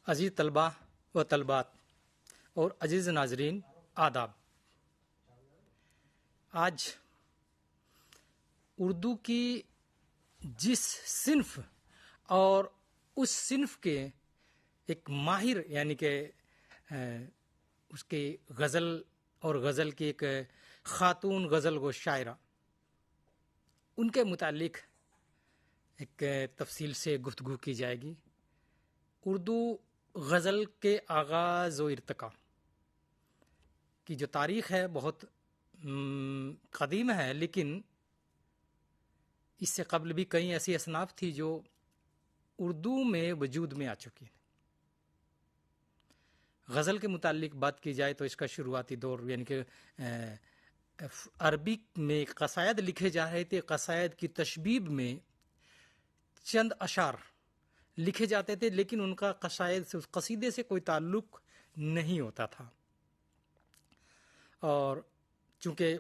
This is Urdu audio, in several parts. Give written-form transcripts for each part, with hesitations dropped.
عزیز طلباء و طلبات اور عزیز ناظرین، آداب۔ آج اردو کی جس صنف اور اس صنف کے ایک ماہر یعنی کہ اس کی غزل اور غزل کی ایک خاتون غزل گو شاعرہ، ان کے متعلق ایک تفصیل سے گفتگو کی جائے گی۔ اردو غزل کے آغاز و ارتقاء کی جو تاریخ ہے بہت قدیم ہے، لیکن اس سے قبل بھی کئی ایسی اصناف تھی جو اردو میں وجود میں آ چکی ہیں۔ غزل کے متعلق بات کی جائے تو اس کا شروعاتی دور یعنی کہ عربی میں قصائد لکھے جا رہے تھے۔ قصائد کی تشبیب میں چند اشعار لکھے جاتے تھے، لیکن ان کا قصائد سے، اس قصیدے سے کوئی تعلق نہیں ہوتا تھا۔ اور چونکہ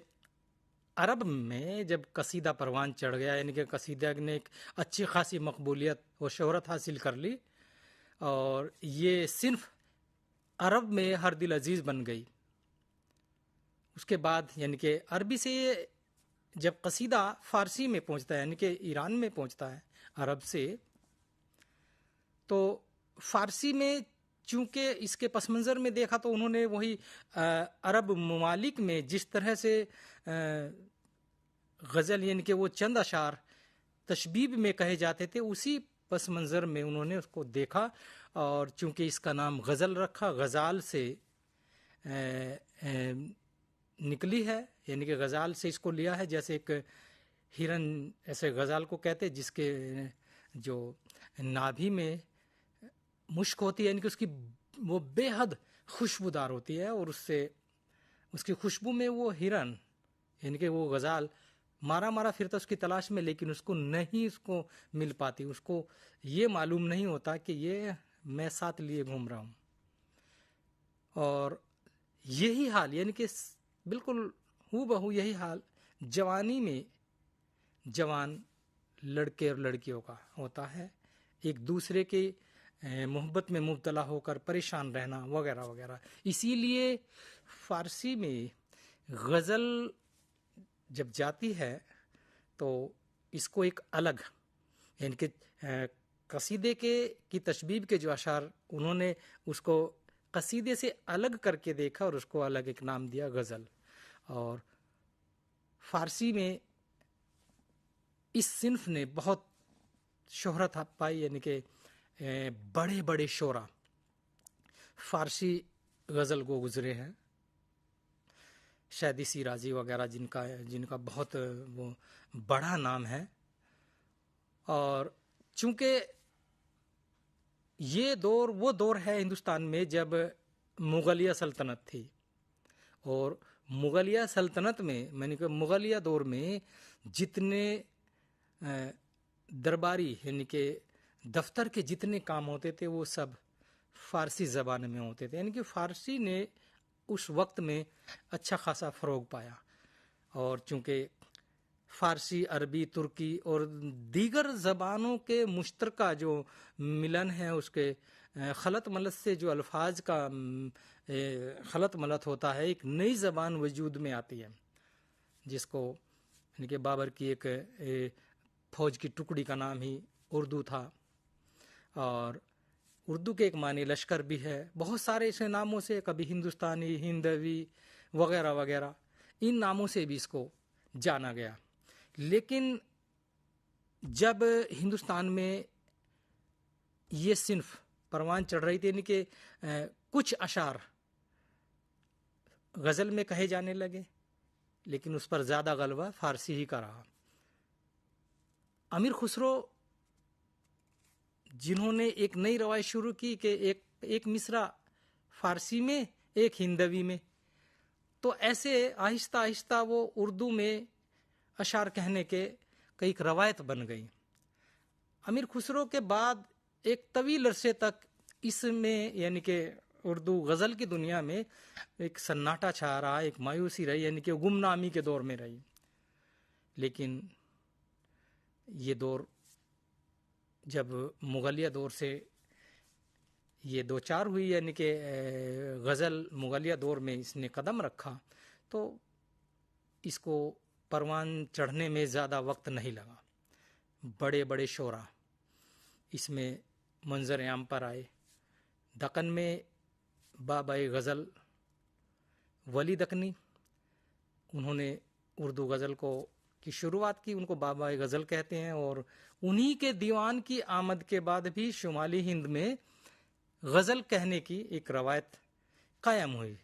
عرب میں جب قصیدہ پروان چڑھ گیا، یعنی کہ قصیدہ نے ایک اچھی خاصی مقبولیت و شہرت حاصل کر لی اور یہ صنف عرب میں ہر دل عزیز بن گئی، اس کے بعد یعنی کہ عربی سے جب قصیدہ فارسی میں پہنچتا ہے، یعنی کہ ایران میں پہنچتا ہے عرب سے، تو فارسی میں چونکہ اس کے پس منظر میں دیکھا تو انہوں نے وہی عرب ممالک میں جس طرح سے غزل یعنی کہ وہ چند اشعار تشبیب میں کہے جاتے تھے، اسی پس منظر میں انہوں نے اس کو دیکھا اور چونکہ اس کا نام غزل رکھا، غزال سے نکلی ہے، یعنی کہ غزال سے اس کو لیا ہے، جیسے ایک ہرن ایسے غزال کو کہتے جس کے جو نابھی میں مشک ہوتی ہے، یعنی کہ اس کی وہ بے حد خوشبودار ہوتی ہے اور اس سے اس کی خوشبو میں وہ ہرن یعنی کہ وہ غزال مارا پھرتا اس کی تلاش میں، لیکن اس کو نہیں اس کو مل پاتی، اس کو یہ معلوم نہیں ہوتا کہ یہ میں ساتھ لیے گھوم رہا ہوں۔ اور یہی حال یعنی کہ بالکل ہو بہو یہی حال جوانی میں جوان لڑکے اور لڑکیوں کا ہوتا ہے، ایک دوسرے کے محبت میں مبتلا ہو کر پریشان رہنا وغیرہ وغیرہ۔ اسی لیے فارسی میں غزل جب جاتی ہے تو اس کو ایک الگ یعنی کہ قصیدے کی تشبیب کے جو اشعار انہوں نے اس کو قصیدے سے الگ کر کے دیکھا اور اس کو الگ ایک نام دیا غزل۔ اور فارسی میں اس صنف نے بہت شہرت پائی، یعنی کہ بڑے بڑے شعراء فارسی غزل کو گزرے ہیں، شیدی شیرازی وغیرہ جن کا بہت وہ بڑا نام ہے۔ اور چونکہ یہ دور وہ دور ہے ہندوستان میں جب مغلیہ سلطنت تھی، اور مغلیہ سلطنت میں نے کہ مغلیہ دور میں جتنے درباری یعنی کہ دفتر کے جتنے کام ہوتے تھے وہ سب فارسی زبان میں ہوتے تھے، یعنی کہ فارسی نے اس وقت میں اچھا خاصا فروغ پایا۔ اور چونکہ فارسی، عربی، ترکی اور دیگر زبانوں کے مشترکہ جو ملن ہے، اس کے خلط ملط سے جو الفاظ کا خلط ملط ہوتا ہے، ایک نئی زبان وجود میں آتی ہے جس کو یعنی کہ بابر کی ایک فوج کی ٹکڑی کا نام ہی اردو تھا، اور اردو کے ایک معنی لشکر بھی ہے، بہت سارے ایسے ناموں سے، کبھی ہندوستانی، ہندوی وغیرہ وغیرہ، ان ناموں سے بھی اس کو جانا گیا۔ لیکن جب ہندوستان میں یہ صنف پروان چڑھ رہی تھی، یعنی کہ کچھ اشعار غزل میں کہے جانے لگے، لیکن اس پر زیادہ غلبہ فارسی ہی کا رہا۔ امیر خسرو جنہوں نے ایک نئی روایت شروع کی کہ ایک مصرع فارسی میں ایک ہندوی میں، تو ایسے آہستہ آہستہ وہ اردو میں اشعار کہنے کے ایک روایت بن گئی۔ امیر خسرو کے بعد ایک طویل عرصے تک اس میں یعنی کہ اردو غزل کی دنیا میں ایک سناٹا چھا رہا، ایک مایوسی رہی، یعنی کہ گمنامی کے دور میں رہی۔ لیکن یہ دور جب مغلیہ دور سے یہ دو چار ہوئی، یعنی کہ غزل مغلیہ دور میں اس نے قدم رکھا، تو اس کو پروان چڑھنے میں زیادہ وقت نہیں لگا۔ بڑے بڑے شعراء اس میں منظر عام پر آئے۔ دکن میں بابا غزل ولی دکنی، انہوں نے اردو غزل کی شروعات کی، ان کو بابا غزل کہتے ہیں، اور انہی کے دیوان کی آمد کے بعد بھی شمالی ہند میں غزل کہنے کی ایک روایت قائم ہوئی،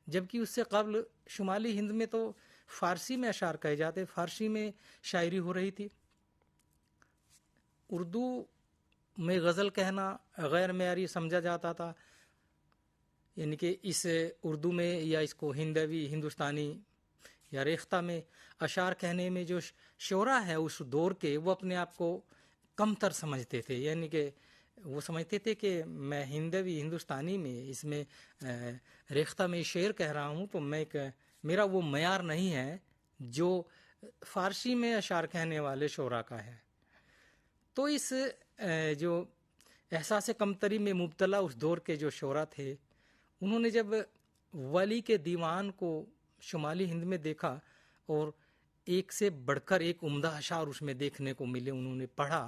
جبکہ اس سے قبل شمالی ہند میں تو فارسی میں اشعار کہے جاتے، فارسی میں شاعری ہو رہی تھی۔ اردو میں غزل کہنا غیر معیاری سمجھا جاتا تھا، یعنی کہ اس اردو میں یا اس کو ہندوی، ہندوستانی یا ریختہ میں اشعار کہنے میں جو شعراء ہے اس دور کے، وہ اپنے آپ کو کمتر سمجھتے تھے، یعنی کہ وہ سمجھتے تھے کہ میں ہندوی، ہندوستانی میں، اس میں ریختہ میں شعر کہہ رہا ہوں تو میرا وہ معیار نہیں ہے جو فارسی میں اشعار کہنے والے شعراء کا ہے۔ تو اس جو احساس کمتری میں مبتلا اس دور کے جو شعراء تھے، انہوں نے جب ولی کے دیوان کو شمالی ہند میں دیکھا اور ایک سے بڑھ کر ایک عمدہ اشعار اس میں دیکھنے کو ملے، انہوں نے پڑھا،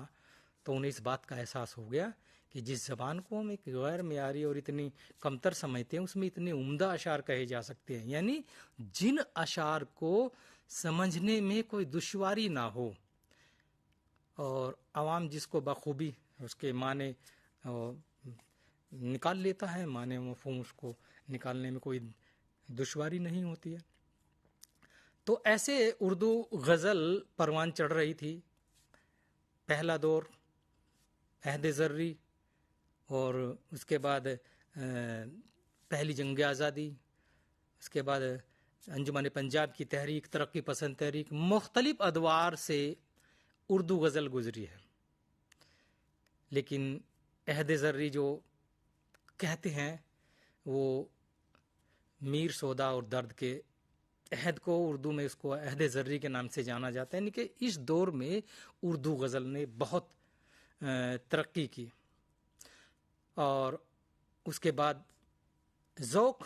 تو انہیں اس بات کا احساس ہو گیا کہ جس زبان کو ہم ایک غیر معیاری اور اتنی کمتر سمجھتے ہیں، اس میں اتنے عمدہ اشعار کہے جا سکتے ہیں، یعنی جن اشعار کو سمجھنے میں کوئی دشواری نہ ہو اور عوام جس کو بخوبی اس کے معنی نکال لیتا ہے، معنی مفہوم اس کو نکالنے میں کوئی دشواری نہیں ہوتی ہے۔ تو ایسے اردو غزل پروان چڑھ رہی تھی۔ پہلا دور عہد زرعی، اور اس کے بعد پہلی جنگ آزادی، اس کے بعد انجمن پنجاب کی تحریک، ترقی پسند تحریک، مختلف ادوار سے اردو غزل گزری ہے، لیکن عہد زرعی جو کہتے ہیں وہ میر سودا اور درد کے عہد کو، اردو میں اس کو عہد زرعی کے نام سے جانا جاتا ہے، یعنی کہ اس دور میں اردو غزل نے بہت ترقی کی۔ اور اس کے بعد ذوق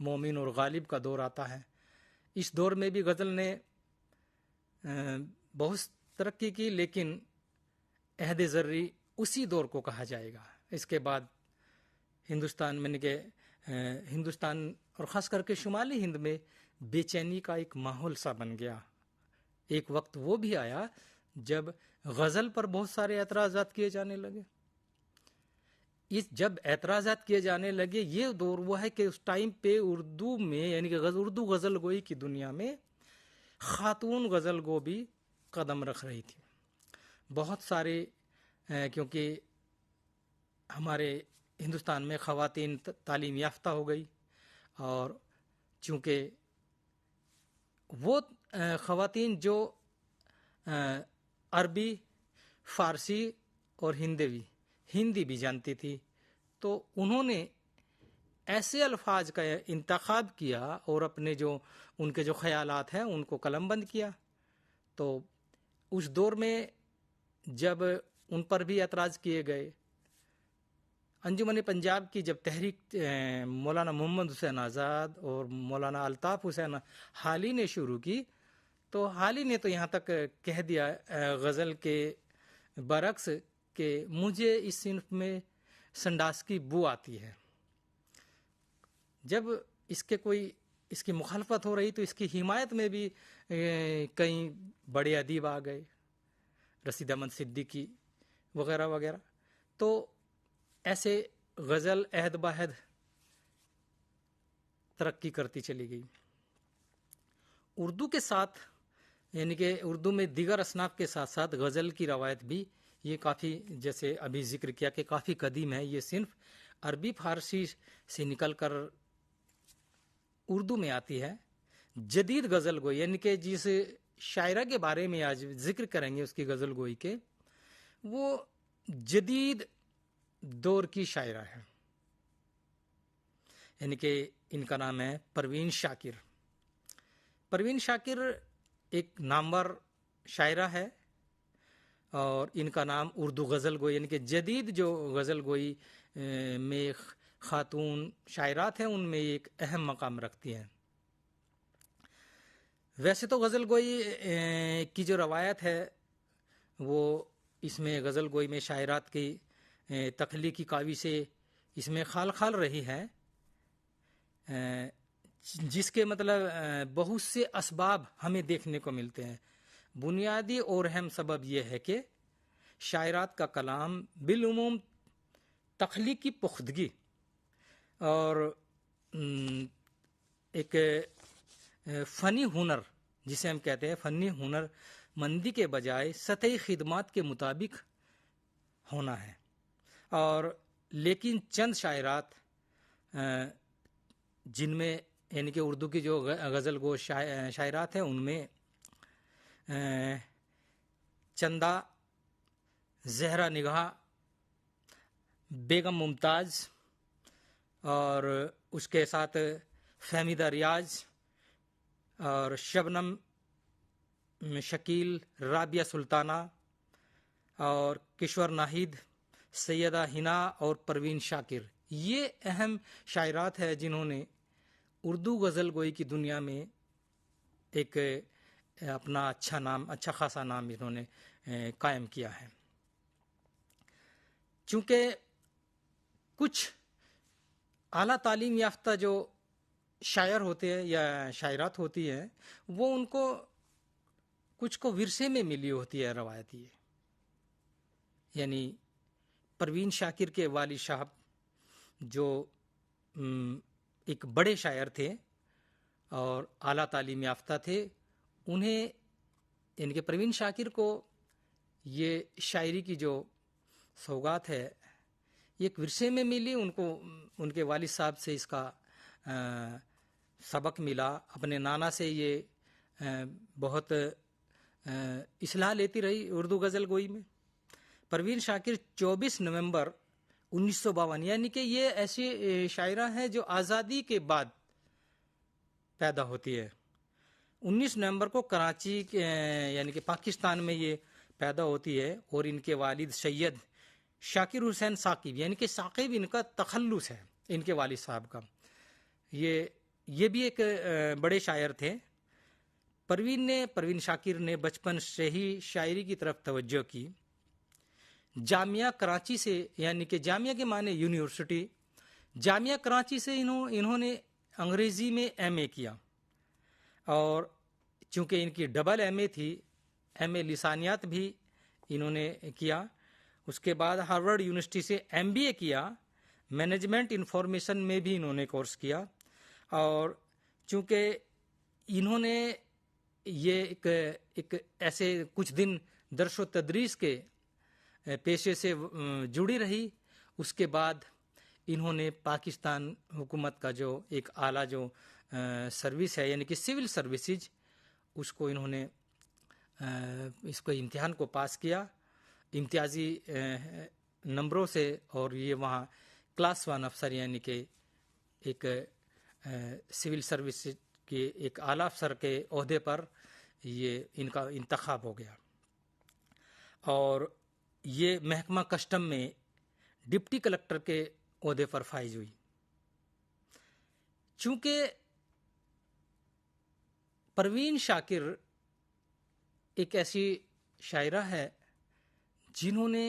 مومن اور غالب کا دور آتا ہے۔ اس دور میں بھی غزل نے بہت ترقی کی، لیکن عہد زرعی اسی دور کو کہا جائے گا۔ اس کے بعد ہندوستان میں ہندوستان اور خاص کر کے شمالی ہند میں بے چینی کا ایک ماحول سا بن گیا۔ ایک وقت وہ بھی آیا جب غزل پر بہت سارے اعتراضات کیے جانے لگے۔ جب اعتراضات کیے جانے لگے، یہ دور وہ ہے کہ اس ٹائم پہ اردو میں، یعنی کہ اردو غزل گوئی کی دنیا میں خاتون غزل گو بھی قدم رکھ رہی تھی۔ بہت سارے کیونکہ ہمارے ہندوستان میں خواتین تعلیم یافتہ ہو گئی، اور چونکہ وہ خواتین جو عربی، فارسی اور ہندی بھی جانتی تھی، تو انہوں نے ایسے الفاظ کا انتخاب کیا اور اپنے جو ان کے جو خیالات ہیں ان کو قلم بند کیا۔ تو اس دور میں جب ان پر بھی اعتراض کیے گئے، انجمن پنجاب کی جب تحریک مولانا محمد حسین آزاد اور مولانا الطاف حسین حالی نے شروع کی، تو حالی نے تو یہاں تک کہہ دیا غزل کے برعکس کہ مجھے اس صنف میں سنڈاس کی بو آتی ہے۔ جب اس کی مخالفت ہو رہی تو اس کی حمایت میں بھی کئی بڑے ادیب آ گئے، رشید احمد صدیقی وغیرہ وغیرہ۔ تو ایسے غزل عہد بعہد ترقی کرتی چلی گئی۔ اردو کے ساتھ، یعنی کہ اردو میں دیگر اصناف کے ساتھ ساتھ غزل کی روایت بھی یہ کافی، جیسے ابھی ذکر کیا کہ کافی قدیم ہے۔ یہ صنف عربی فارسی سے نکل کر اردو میں آتی ہے۔ جدید غزل گوئی، یعنی کہ جس شاعرہ کے بارے میں آج ذکر کریں گے اس کی غزل گوئی کے، وہ جدید دور کی شاعرہ ہے، یعنی کہ ان کا نام ہے پروین شاکر۔ پروین شاکر ایک نامور شاعرہ ہے، اور ان کا نام اردو غزل گوئی، یعنی کہ جدید جو غزل گوئی میں خاتون شاعرات ہیں ان میں ایک اہم مقام رکھتی ہیں۔ ویسے تو غزل گوئی کی جو روایت ہے وہ اس میں غزل گوئی میں شاعرات کی تخلیقی کاوی سے اس میں خال خال رہی ہے، جس کے مطلب بہت سے اسباب ہمیں دیکھنے کو ملتے ہیں۔ بنیادی اور اہم سبب یہ ہے کہ شاعرات کا کلام بالعموم تخلیقی پختگی اور ایک فنی ہنر، جسے ہم کہتے ہیں فنی ہنر مندی کے بجائے سطحی خدمات کے مطابق ہونا ہے۔ اور لیکن چند شاعرات جن میں یعنی کہ اردو کی جو غزل گو شاعرات ہیں ان میں چندہ، زہرا نگاہ، بیگم ممتاز اور اس کے ساتھ فہمیدہ ریاض اور شبنم شکیل، رابعہ سلطانہ اور کشور ناہید، سیدہ ہنا اور پروین شاکر، یہ اہم شاعرات ہیں جنہوں نے اردو غزل گوئی کی دنیا میں ایک اپنا اچھا خاصا نام انہوں نے قائم کیا ہے۔ چونکہ کچھ اعلیٰ تعلیم یافتہ جو شاعر ہوتے ہیں یا شاعرات ہوتی ہیں وہ ان کو کچھ کو ورثے میں ملی ہوتی ہے روایتی، یعنی پروین شاکر کے والد صاحب جو ایک بڑے شاعر تھے اور اعلیٰ تعلیم یافتہ تھے، انہیں یعنی کہ پروین شاکر کو یہ شاعری کی جو سوغات ہے یہ ایک ورثے میں ملی، ان کو ان کے والد صاحب سے اس کا سبق ملا، اپنے نانا سے یہ بہت اصلاح لیتی رہی اردو غزل گوئی میں۔ پروین شاکر 24 نومبر 1952، یعنی کہ یہ ایسی شاعرہ ہیں جو آزادی کے بعد پیدا ہوتی ہے۔ 19 نومبر کو کراچی یعنی کہ پاکستان میں یہ پیدا ہوتی ہے، اور ان کے والد سید شاکر حسین ثاقب، یعنی کہ ثاقب ان کا تخلص ہے ان کے والد صاحب کا، یہ بھی ایک بڑے شاعر تھے۔ پروین شاکر نے بچپن سے ہی شاعری کی طرف توجہ کی۔ جامعہ کراچی سے، یعنی کہ جامعہ کے معنی یونیورسٹی، جامعہ کراچی سے انہوں نے انگریزی میں ایم اے کیا، اور چونکہ ان کی ڈبل ایم اے تھی، ایم اے لسانیات بھی انہوں نے کیا۔ اس کے بعد ہارورڈ یونیورسٹی سے ایم بی اے کیا، مینجمنٹ انفارمیشن میں بھی انہوں نے کورس کیا، اور چونکہ انہوں نے یہ ایک ایسے کچھ دن درس و تدریس کے پیشے سے جڑی رہی، اس کے بعد انہوں نے پاکستان حکومت کا جو ایک اعلیٰ جو سروس ہے یعنی کہ سول سروسز، اس کو انہوں نے اس کو امتحان کو پاس کیا امتیازی نمبروں سے، اور یہ وہاں کلاس 1 افسر یعنی کہ ایک سول سروس کے ایک اعلیٰ افسر کے عہدے پر یہ ان کا انتخاب ہو گیا، اور یہ محکمہ کسٹم میں ڈپٹی کلکٹر کے عہدے پر فائز ہوئی۔ چونکہ پروین شاکر ایک ایسی شاعرہ ہے جنہوں نے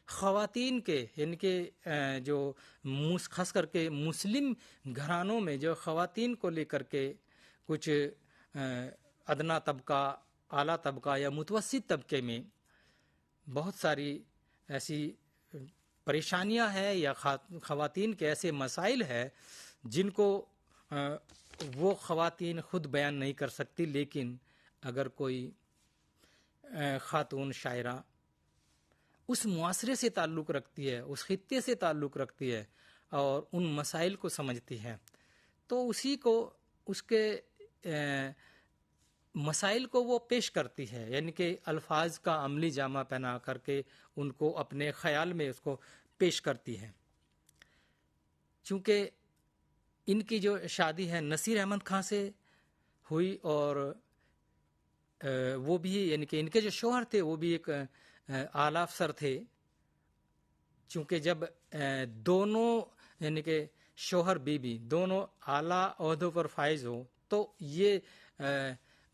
خواتین کے یعنی کہ جو خاص کر کے مسلم گھرانوں میں جو خواتین کو لے کر کے کچھ ادنا طبقہ، اعلیٰ طبقہ یا متوسط طبقے میں بہت ساری ایسی پریشانیاں ہیں یا خواتین کے ایسے مسائل ہیں جن کو وہ خواتین خود بیان نہیں کر سکتی، لیکن اگر کوئی خاتون شاعرہ اس معاشرے سے تعلق رکھتی ہے، اس خطے سے تعلق رکھتی ہے اور ان مسائل کو سمجھتی ہے، تو اسی کو اس کے مسائل کو وہ پیش کرتی ہے، یعنی کہ الفاظ کا عملی جامہ پہنا کر کے ان کو اپنے خیال میں اس کو پیش کرتی ہے۔ چونکہ ان کی جو شادی ہے نصیر احمد خان سے ہوئی، اور وہ بھی یعنی کہ ان کے جو شوہر تھے وہ بھی ایک اعلیٰ افسر تھے، چونکہ جب دونوں یعنی کہ شوہر بیوی دونوں اعلیٰ عہدوں پر فائز ہو تو یہ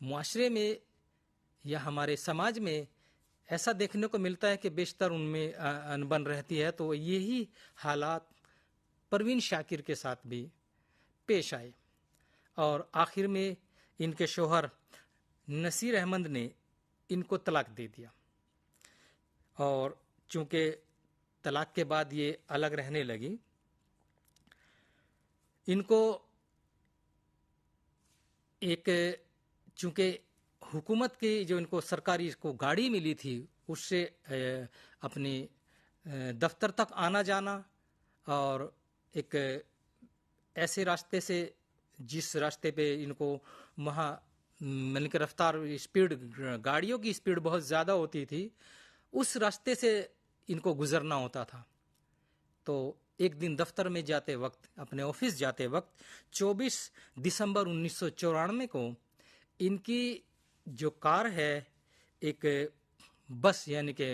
معاشرے میں یا ہمارے سماج میں ایسا دیکھنے کو ملتا ہے کہ بیشتر ان میں انبن رہتی ہے. تو یہی حالات پروین شاکر کے ساتھ بھی پیش آئے اور آخر میں ان کے شوہر نصیر احمد نے ان کو طلاق دے دیا. اور چونکہ طلاق کے بعد یہ الگ رہنے لگی، ان کو ایک چونکہ حکومت کی جو ان کو سرکاری کو گاڑی ملی تھی اس سے اپنے دفتر تک آنا جانا، اور ایک ایسے راستے سے جس راستے پہ ان کو وہاں یعنی کہ رفتار اسپیڈ گاڑیوں کی اسپیڈ بہت زیادہ ہوتی تھی، اس راستے سے ان کو گزرنا ہوتا تھا. تو ایک دن دفتر میں جاتے وقت، اپنے آفس جاتے وقت 24 دسمبر 1994 کو ان کی جو کار ہے ایک بس یعنی کہ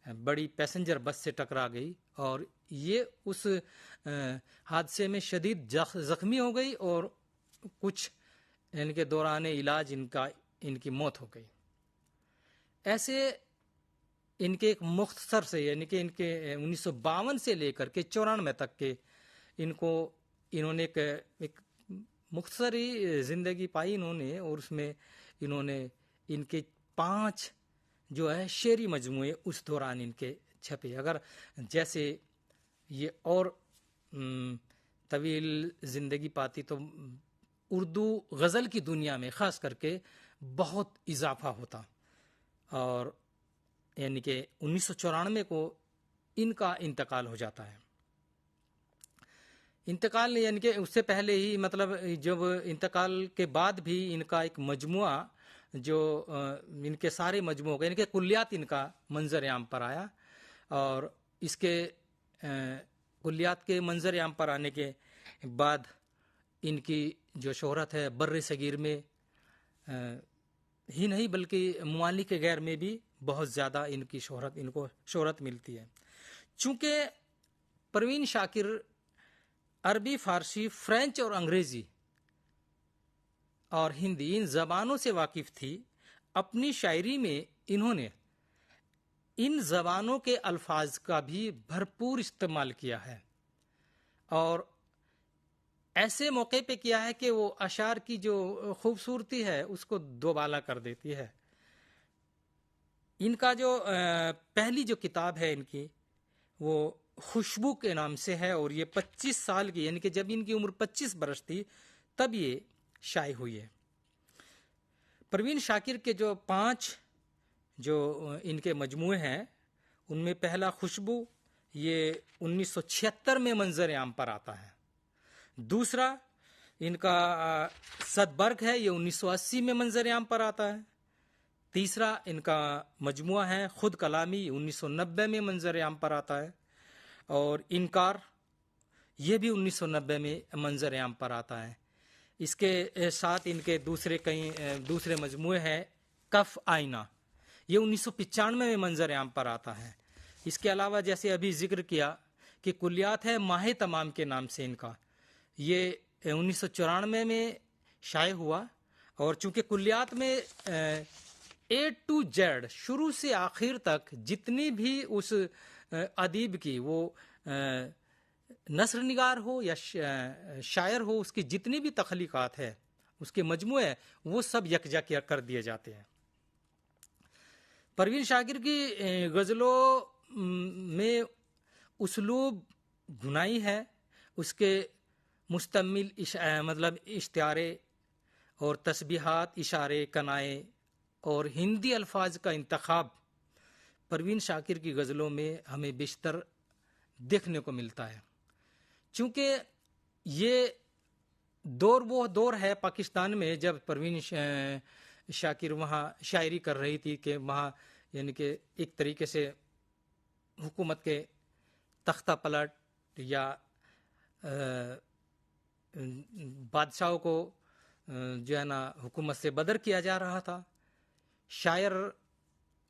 بڑی پیسنجر بس سے ٹکرا گئی، اور یہ اس حادثے میں شدید زخمی ہو گئی اور کچھ یعنی کہ دوران علاج ان کی موت ہو گئی. ایسے ان کے ایک مختصر سے یعنی کہ ان کے 1952 سے لے کر کے 94 تک کے انہوں نے ایک مختصر ہی زندگی پائی انہوں نے، اور اس میں انہوں نے ان کے 5 جو ہے شعری مجموعے اس دوران ان کے چھپے. اگر جیسے یہ اور طویل زندگی پاتی تو اردو غزل کی دنیا میں خاص کر کے بہت اضافہ ہوتا، اور یعنی کہ 1994 کو ان کا انتقال ہو جاتا ہے. انتقال یعنی کہ اس سے پہلے ہی مطلب جب انتقال کے بعد بھی ان کا ایک مجموعہ جو ان کے سارے مجموعوں کا یعنی کہ کلیات ان کا منظر عام پر آیا، اور اس کے کلیات کے منظر عام پر آنے کے بعد ان کی جو شہرت ہے بر صغیر میں ہی نہیں بلکہ ممالک غیر میں بھی بہت زیادہ ان کو شہرت ملتی ہے. چونکہ پروین شاکر عربی، فارسی، فرینچ اور انگریزی اور ہندی ان زبانوں سے واقف تھی، اپنی شاعری میں انہوں نے ان زبانوں کے الفاظ کا بھی بھرپور استعمال کیا ہے، اور ایسے موقع پہ کیا ہے کہ وہ اشعار کی جو خوبصورتی ہے اس کو دوبالا کر دیتی ہے. ان کا جو پہلی جو کتاب ہے ان کی وہ خوشبو کے نام سے ہے، اور یہ 25 سال کی یعنی کہ جب ان کی عمر 25 برس تھی تب یہ شائع ہوئی ہے. پروین شاکر کے جو 5 جو ان کے مجموعے ہیں ان میں پہلا خوشبو یہ 1976 میں منظر عام پر آتا ہے. دوسرا ان کا صدبرگ ہے، یہ 1980 میں منظر عام پر آتا ہے. تیسرا ان کا مجموعہ ہے خود کلامی، 1990 میں منظر عام پر آتا ہے. اور انکار یہ بھی 1990 میں منظر عام پر آتا ہے. اس کے ساتھ ان کے دوسرے مجموعے ہیں کف آئینہ، یہ 1995 میں منظر عام پر آتا ہے. اس کے علاوہ جیسے ابھی ذکر کیا کہ کلیات ہے ماہ تمام کے نام سے ان کا، یہ 1994 میں شائع ہوا. اور چونکہ کلیات میں A to Z شروع سے آخر تک جتنی بھی اس ادیب کی وہ نثر نگار ہو یا شاعر ہو، اس کی جتنی بھی تخلیقات ہے اس کے مجموعے وہ سب یکجا کر دیے جاتے ہیں. پروین شاکر کی غزلوں میں اسلوب گنائی ہے، اس کے مشتمل مطلب اشتعارے اور تسبیحات، اشارے، کنائے اور ہندی الفاظ کا انتخاب پروین شاکر کی غزلوں میں ہمیں بیشتر دیکھنے کو ملتا ہے. چونکہ یہ وہ دور ہے پاکستان میں جب پروین شاکر وہاں شاعری کر رہی تھی کہ وہاں یعنی کہ ایک طریقے سے حکومت کے تختہ پلٹ یا بادشاہوں کو جو ہے نا حکومت سے بدر کیا جا رہا تھا. شاعر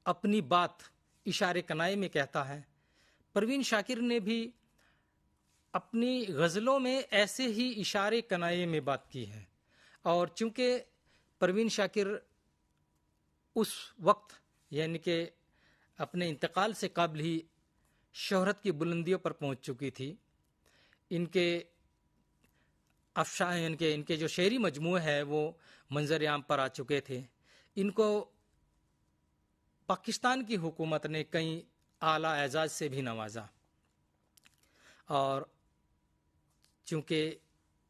اپنی بات اشارے کنائے میں کہتا ہے، پروین شاکر نے بھی اپنی غزلوں میں ایسے ہی اشارے کنائے میں بات کی ہے، اور چونکہ پروین شاکر اس وقت یعنی کہ اپنے انتقال سے قبل ہی شہرت کی بلندیوں پر پہنچ چکی تھی، ان کے افشاں یعنی ان کے جو شعری مجموعے ہیں وہ منظر عام پر آ چکے تھے. ان کو پاکستان کی حکومت نے کئی اعلیٰ اعزاز سے بھی نوازا، اور چونکہ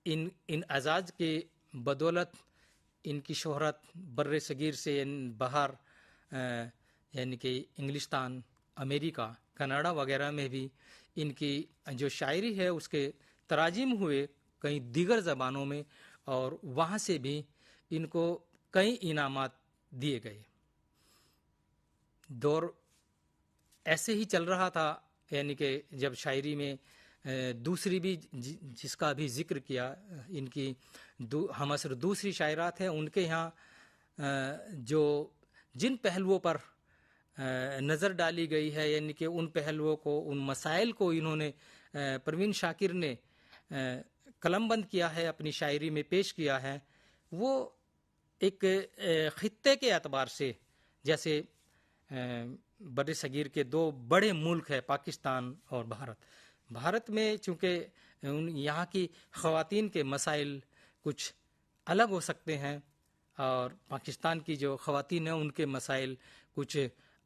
ان اعزاز کے بدولت ان کی شہرت بر صغیر سے باہر یعنی کہ انگلستان، امریکہ، کینیڈا وغیرہ میں بھی ان کی جو شاعری ہے اس کے تراجم ہوئے کئی دیگر زبانوں میں، اور وہاں سے بھی ان کو کئی انعامات دیے گئے. دور ایسے ہی چل رہا تھا، یعنی کہ جب شاعری میں دوسری بھی جس کا بھی ذکر کیا، ان کی ہم اثر دوسری شاعرات ہیں، ان کے یہاں جو جن پہلوؤں پر نظر ڈالی گئی ہے، یعنی کہ ان پہلوؤں کو، ان مسائل کو انہوں نے پروین شاکر نے قلم بند کیا ہے، اپنی شاعری میں پیش کیا ہے. وہ ایک خطے کے اعتبار سے، جیسے بر صغیر کے دو بڑے ملک ہیں پاکستان اور بھارت میں چونکہ یہاں کی خواتین کے مسائل کچھ الگ ہو سکتے ہیں، اور پاکستان کی جو خواتین ہیں ان کے مسائل کچھ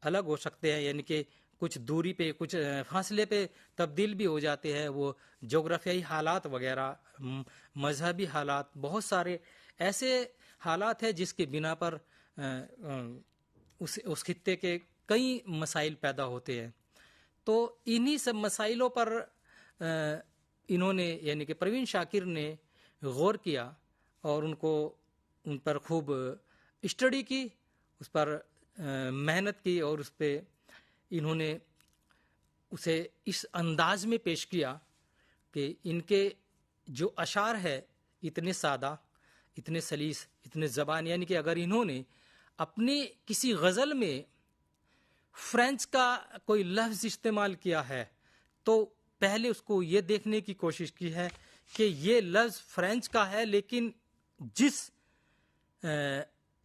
الگ ہو سکتے ہیں، یعنی کہ کچھ دوری پہ، کچھ فاصلے پہ تبدیل بھی ہو جاتے ہیں. وہ جغرافیائی حالات وغیرہ، مذہبی حالات، بہت سارے ایسے حالات ہیں جس کے بنا پر اس خطے کے کئی مسائل پیدا ہوتے ہیں. تو انہی سب مسائلوں پر انہوں نے یعنی کہ پروین شاکر نے غور کیا، اور ان پر خوب اسٹڈی کی، اس پر محنت کی، اور اس پہ انہوں نے اسے اس انداز میں پیش کیا کہ ان کے جو اشعار ہے اتنے سادہ، اتنے سلیس، اتنے زبان، یعنی کہ اگر انہوں نے اپنی کسی غزل میں فرینچ کا کوئی لفظ استعمال کیا ہے تو پہلے اس کو یہ دیکھنے کی کوشش کی ہے کہ یہ لفظ فرینچ کا ہے، لیکن جس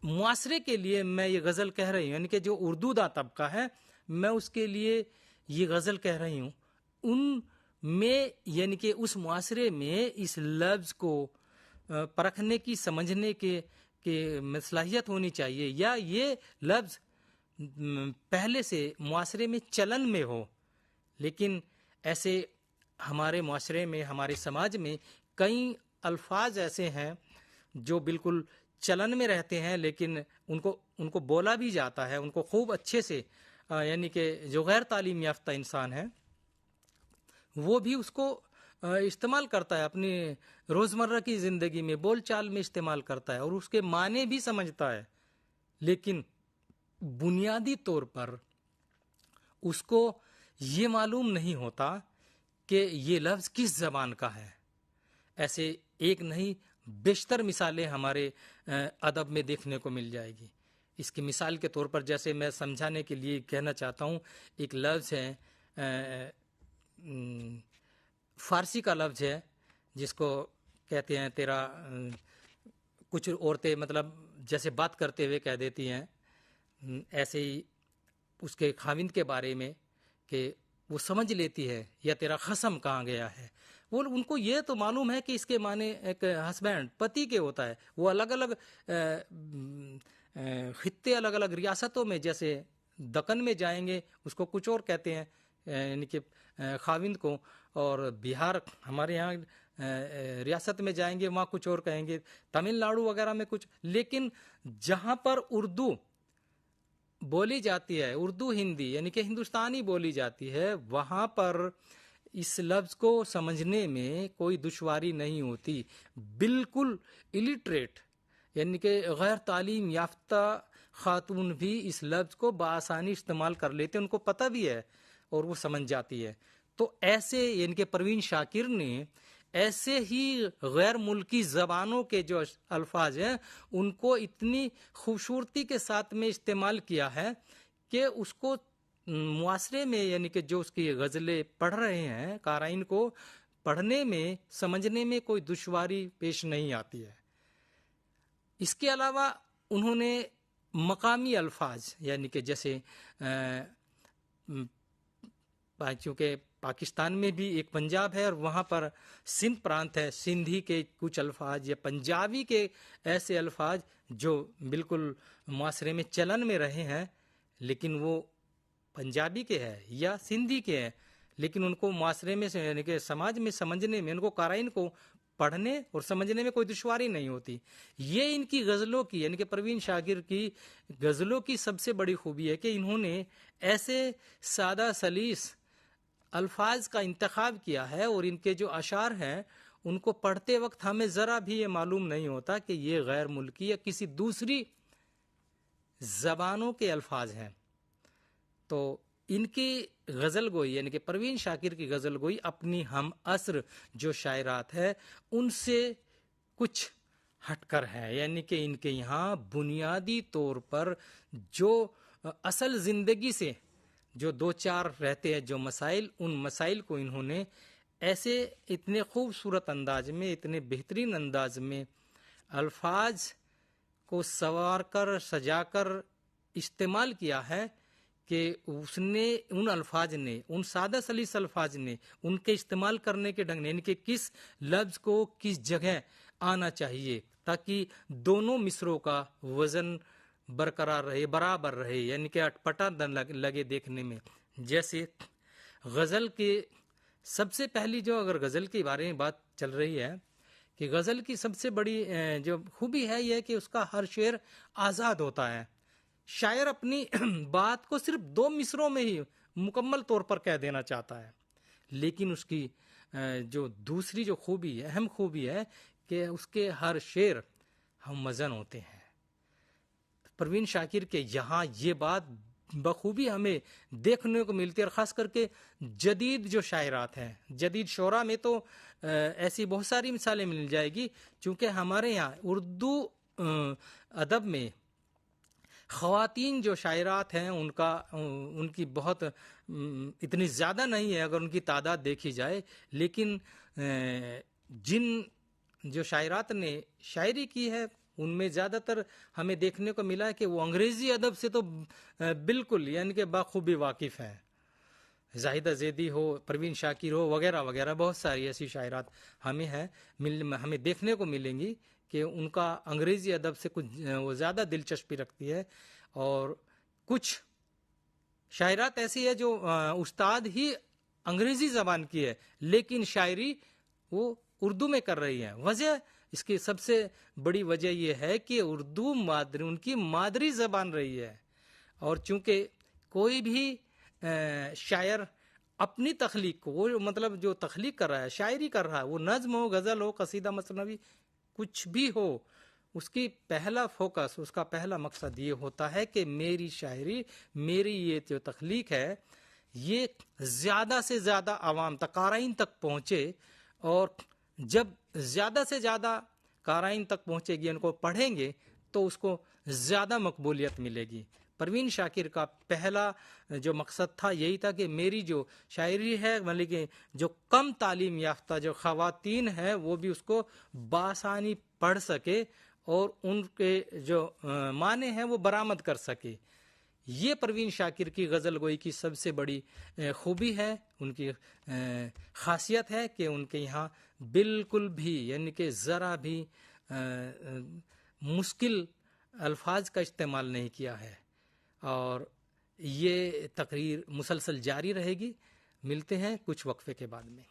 معاشرے کے لیے میں یہ غزل کہہ رہی ہوں، یعنی کہ جو اردو دا طبقہ ہے، میں اس کے لیے یہ غزل کہہ رہی ہوں، ان میں یعنی کہ اس معاشرے میں اس لفظ کو پرکھنے کی، سمجھنے کے صلاحیت ہونی چاہیے، یا یہ لفظ پہلے سے معاشرے میں چلن میں ہو. لیکن ایسے ہمارے معاشرے میں، ہمارے سماج میں کئی الفاظ ایسے ہیں جو بالکل چلن میں رہتے ہیں، لیکن ان کو بولا بھی جاتا ہے، ان کو خوب اچھے سے، یعنی کہ جو غیر تعلیم یافتہ انسان ہے وہ بھی اس کو استعمال کرتا ہے، اپنی روزمرہ کی زندگی میں، بول چال میں استعمال کرتا ہے، اور اس کے معنی بھی سمجھتا ہے، لیکن بنیادی طور پر اس کو یہ معلوم نہیں ہوتا کہ یہ لفظ کس زبان کا ہے. ایسے ایک نہیں، بیشتر مثالیں ہمارے ادب میں دیکھنے کو مل جائے گی. اس کی مثال کے طور پر جیسے میں سمجھانے کے لیے کہنا چاہتا ہوں، ایک لفظ ہے، فارسی کا لفظ ہے جس کو کہتے ہیں تیرا، کچھ عورتیں مطلب جیسے بات کرتے ہوئے کہہ دیتی ہیں ایسے ہی اس کے خاوند کے بارے میں کہ وہ سمجھ لیتی ہے، یا تیرا خصم کہاں گیا ہے. وہ ان کو یہ تو معلوم ہے کہ اس کے معنی ایک ہسبینڈ، پتی کے ہوتا ہے. وہ الگ الگ خطے، الگ الگ ریاستوں میں، جیسے دکن میں جائیں گے اس کو کچھ اور کہتے ہیں، یعنی کہ خاوند کو، اور بہار ہمارے یہاں ریاست میں جائیں گے وہاں کچھ اور کہیں گے، تمل ناڈو وغیرہ میں کچھ. لیکن جہاں پر اردو بولی جاتی ہے، اردو ہندی یعنی کہ ہندوستانی بولی جاتی ہے، وہاں پر اس لفظ کو سمجھنے میں کوئی دشواری نہیں ہوتی. بالکل الٹریٹ یعنی کہ غیر تعلیم یافتہ خاتون بھی اس لفظ کو بآسانی استعمال کر لیتے، ان کو پتہ بھی ہے اور وہ سمجھ جاتی ہے. تو ایسے یعنی کہ پروین شاکر نے ایسے ہی غیر ملکی زبانوں کے جو الفاظ ہیں ان کو اتنی خوبصورتی کے ساتھ میں استعمال کیا ہے کہ اس کو معاشرے میں یعنی کہ جو اس کی غزلیں پڑھ رہے ہیں قارئین کو پڑھنے میں سمجھنے میں کوئی دشواری پیش نہیں آتی ہے۔ اس کے علاوہ انہوں نے مقامی الفاظ یعنی کہ جیسے چونکہ پاکستان میں بھی ایک پنجاب ہے اور وہاں پر سندھ پرانت ہے، سندھی کے کچھ الفاظ یا پنجابی کے ایسے الفاظ جو بالکل معاشرے میں چلن میں رہے ہیں لیکن وہ پنجابی کے ہیں یا سندھی کے ہیں، لیکن ان کو معاشرے میں یعنی کہ سماج میں سمجھنے میں، ان کو قارئین کو پڑھنے اور سمجھنے میں کوئی دشواری نہیں ہوتی۔ یہ ان کی غزلوں کی یعنی کہ پروین شاکر کی غزلوں کی سب سے بڑی خوبی ہے کہ انہوں نے ایسے سادہ سلیس الفاظ کا انتخاب کیا ہے اور ان کے جو اشعار ہیں ان کو پڑھتے وقت ہمیں ذرا بھی یہ معلوم نہیں ہوتا کہ یہ غیر ملکی یا کسی دوسری زبانوں کے الفاظ ہیں۔ تو ان کی غزل گوئی یعنی کہ پروین شاکر کی غزل گوئی اپنی ہم عصر جو شاعرات ہے ان سے کچھ ہٹ کر ہے، یعنی کہ ان کے یہاں بنیادی طور پر جو اصل زندگی سے جو دو چار رہتے ہیں جو مسائل، ان مسائل کو انہوں نے ایسے اتنے خوبصورت انداز میں، اتنے بہترین انداز میں الفاظ کو سنوار کر سجا کر استعمال کیا ہے کہ اس نے ان الفاظ نے، ان سادہ سلیس الفاظ نے، ان کے استعمال کرنے کے ڈھنگ نے، یعنی کہ کس لفظ کو کس جگہ آنا چاہیے تاکہ دونوں مصروں کا وزن برقرار رہے، برابر رہے، یعنی کہ اٹپٹا نہ لگے دیکھنے میں۔ جیسے غزل کے سب سے پہلی جو اگر غزل کے بارے میں بات چل رہی ہے کہ غزل کی سب سے بڑی جو خوبی ہے یہ ہے کہ اس کا ہر شعر آزاد ہوتا ہے۔ شاعر اپنی بات کو صرف دو مصروں میں ہی مکمل طور پر کہہ دینا چاہتا ہے، لیکن اس کی جو دوسری جو خوبی ہے، اہم خوبی ہے کہ اس کے ہر شعر ہم وزن ہوتے ہیں۔ پروین شاکر کے یہاں یہ بات بخوبی ہمیں دیکھنے کو ملتی ہے، اور خاص کر کے جدید جو شاعرات ہیں، جدید شعراء میں تو ایسی بہت ساری مثالیں مل جائے گی، چونکہ ہمارے یہاں اردو ادب میں خواتین جو شاعرات ہیں ان کی بہت اتنی زیادہ نہیں ہے اگر ان کی تعداد دیکھی جائے، لیکن جن جو شاعرات نے شاعری کی ہے ان میں زیادہ تر ہمیں دیکھنے کو ملا ہے کہ وہ انگریزی ادب سے تو بالکل یعنی کہ بخوبی واقف ہیں۔ زاہدہ زیدی ہو، پروین شاکر ہو، وغیرہ وغیرہ بہت ساری ایسی شاعرات ہمیں دیکھنے کو ملیں گی کہ ان کا انگریزی ادب سے کچھ وہ زیادہ دلچسپی رکھتی ہے، اور کچھ شاعرات ایسی ہے جو استاد ہی انگریزی زبان کی ہے لیکن شاعری وہ اردو میں کر رہی ہے۔ وجہ اس کی سب سے بڑی وجہ یہ ہے کہ اردو ان کی مادری زبان رہی ہے، اور چونکہ کوئی بھی شاعر اپنی تخلیق کو، وہ مطلب جو تخلیق کر رہا ہے، شاعری کر رہا ہے، وہ نظم ہو، غزل ہو، قصیدہ مثنوی، کچھ بھی ہو، اس کی پہلا فوکس، اس کا پہلا مقصد یہ ہوتا ہے کہ میری شاعری، میری یہ جو تخلیق ہے یہ زیادہ سے زیادہ عوام تک، قارئین تک پہنچے، اور جب زیادہ سے زیادہ قارئین تک پہنچے گی، ان کو پڑھیں گے تو اس کو زیادہ مقبولیت ملے گی۔ پروین شاکر کا پہلا جو مقصد تھا یہی تھا کہ میری جو شاعری ہے مطلب کہ جو کم تعلیم یافتہ جو خواتین ہیں وہ بھی اس کو بآسانی پڑھ سکے اور ان کے جو معنی ہیں وہ برآمد کر سکے۔ یہ پروین شاکر کی غزل گوئی کی سب سے بڑی خوبی ہے، ان کی خاصیت ہے کہ ان کے یہاں بالکل بھی یعنی کہ ذرا بھی مشکل الفاظ کا استعمال نہیں کیا ہے، اور یہ تقریر مسلسل جاری رہے گی۔ ملتے ہیں کچھ وقفے کے بعد میں۔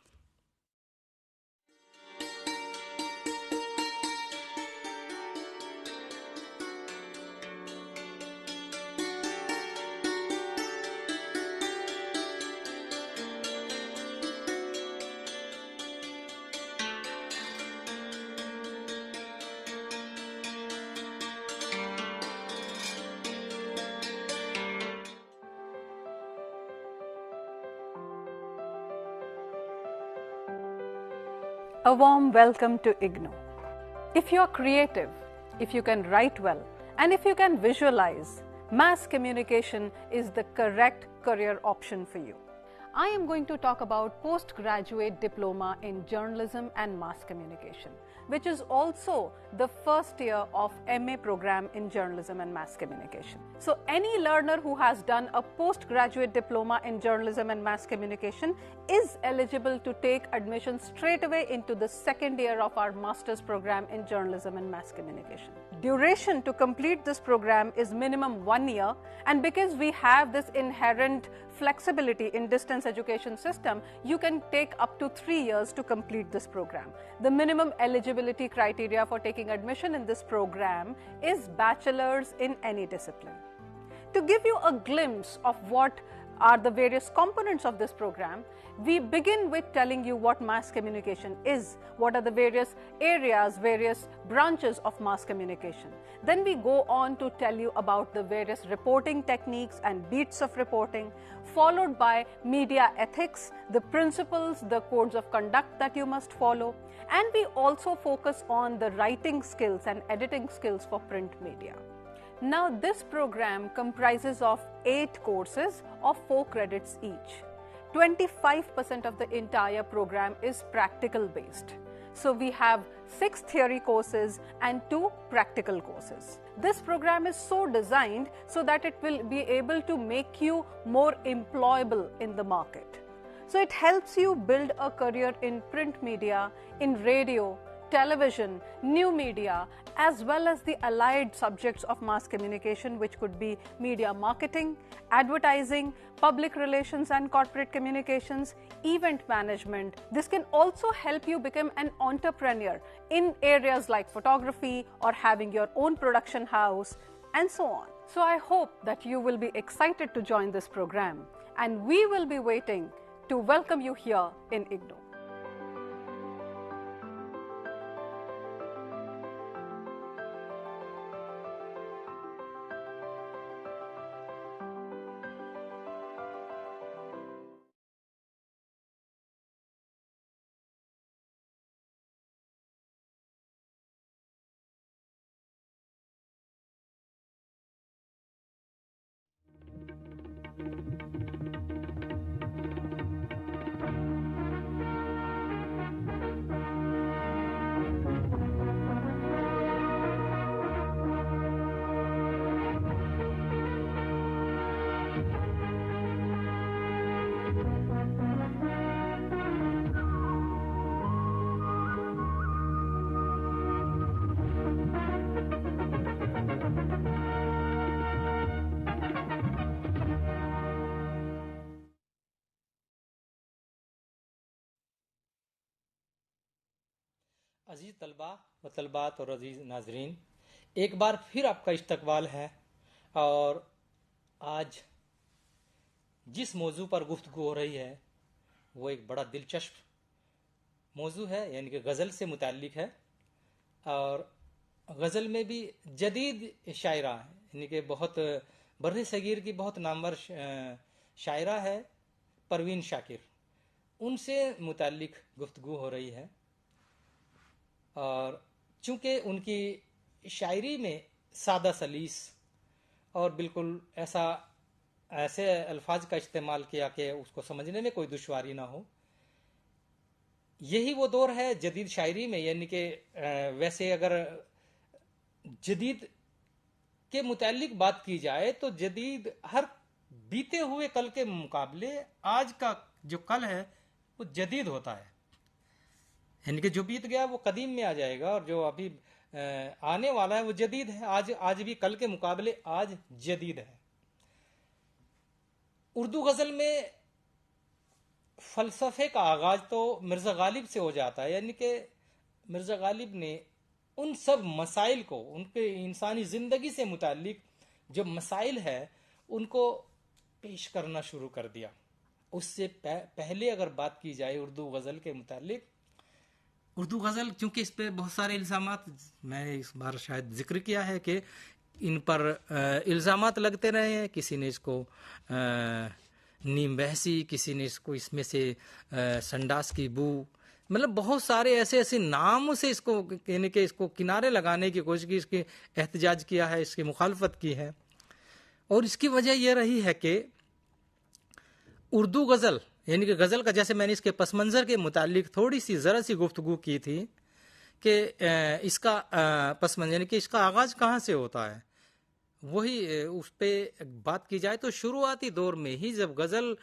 A warm welcome to IGNOU. If you're creative, if you can write well, and if you can visualize, mass communication is the correct career option for you. I am going to talk about postgraduate diploma in journalism and mass communication, which is also the first year of MA program in journalism and mass communication. So any learner who has done a postgraduate diploma in journalism and mass communication is eligible to take admission straight away into the second year of our master's program in journalism and mass communication. Duration to complete this program is minimum 1 year, and because we have this inherent flexibility in distance education system, you can take up to 3 years to complete this program. The minimum eligibility criteria for taking admission in this program is bachelor's in any discipline. To give you a glimpse of what are the various components of this program, we begin with telling you what mass communication is, what are the various areas, various branches of mass communication. Then we go on to tell you about the various reporting techniques and beats of reporting, followed by media ethics, the principles, the codes of conduct that you must follow, and we also focus on the writing skills and editing skills for print media. Now this program comprises of 8 courses of 4 credits each. 25% of the entire program is practical based. So we have 6 theory courses and 2 practical courses. This program is so designed so that it will be able to make you more employable in the market. So it helps you build a career in print media, in radio, television, new media, as well as the allied subjects of mass communication, which could be media marketing, advertising, public relations and corporate communications, event management. This can also help you become an entrepreneur in areas like photography or having your own production house and so on. So I hope that you will be excited to join this program, and we will be waiting to welcome you here in IGNOU. عزیز طلباء و طلبات اور عزیز ناظرین، ایک بار پھر آپ کا استقبال ہے، اور آج جس موضوع پر گفتگو ہو رہی ہے وہ ایک بڑا دلچسپ موضوع ہے، یعنی کہ غزل سے متعلق ہے، اور غزل میں بھی جدید شاعرہ ہیں، یعنی کہ بہت بر صغیر کی بہت نامور شاعرہ ہے پروین شاکر، ان سے متعلق گفتگو ہو رہی ہے. اور چونکہ ان کی شاعری میں سادہ سلیس اور بالکل ایسے الفاظ کا استعمال کیا کہ اس کو سمجھنے میں کوئی دشواری نہ ہو، یہی وہ دور ہے جدید شاعری میں. یعنی کہ ویسے اگر جدید کے متعلق بات کی جائے تو جدید ہر بیتے ہوئے کل کے مقابلے آج کا جو کل ہے وہ جدید ہوتا ہے، یعنی کہ جو بیت گیا وہ قدیم میں آ جائے گا، اور جو ابھی آنے والا ہے وہ جدید ہے. آج بھی کل کے مقابلے آج جدید ہے. اردو غزل میں فلسفے کا آغاز تو مرزا غالب سے ہو جاتا ہے، یعنی کہ مرزا غالب نے ان سب مسائل کو، ان کے انسانی زندگی سے متعلق جو مسائل ہے ان کو پیش کرنا شروع کر دیا. اس سے پہلے اگر بات کی جائے اردو غزل کے متعلق، اردو غزل چونکہ اس پہ بہت سارے الزامات، میں نے اس بار شاید ذکر کیا ہے کہ ان پر الزامات لگتے رہے ہیں. کسی نے اس کو نیم بحثی، کسی نے اس کو اس میں سے سنڈاس کی بو، مطلب بہت سارے ایسے ناموں سے اس کو یعنی کہ اس کو کنارے لگانے کی کوشش کی، اس کے احتجاج کیا ہے، اس کی مخالفت کی ہے. اور اس کی وجہ یہ رہی ہے کہ اردو غزل یعنی کہ غزل کا، جیسے میں نے اس کے پس منظر کے متعلق تھوڑی سی ذرا سی گفتگو کی تھی کہ اس کا پس منظر یعنی کہ اس کا آغاز کہاں سے ہوتا ہے، وہی اس پہ بات کی جائے تو شروعاتی دور میں ہی جب غزل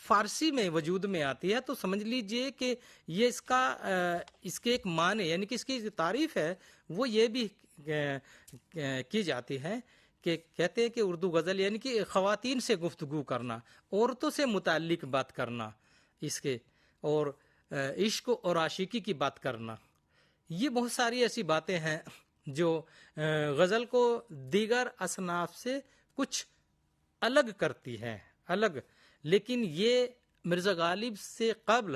فارسی میں وجود میں آتی ہے تو سمجھ لیجئے کہ یہ اس کے ایک معنی یعنی کہ اس کی تعریف ہے وہ یہ بھی کی جاتی ہے کہ کہتے ہیں کہ اردو غزل یعنی کہ خواتین سے گفتگو کرنا، عورتوں سے متعلق بات کرنا، اس کے اور عشق اور عاشقی کی بات کرنا، یہ بہت ساری ایسی باتیں ہیں جو غزل کو دیگر اصناف سے کچھ الگ کرتی ہیں، لیکن یہ مرزا غالب سے قبل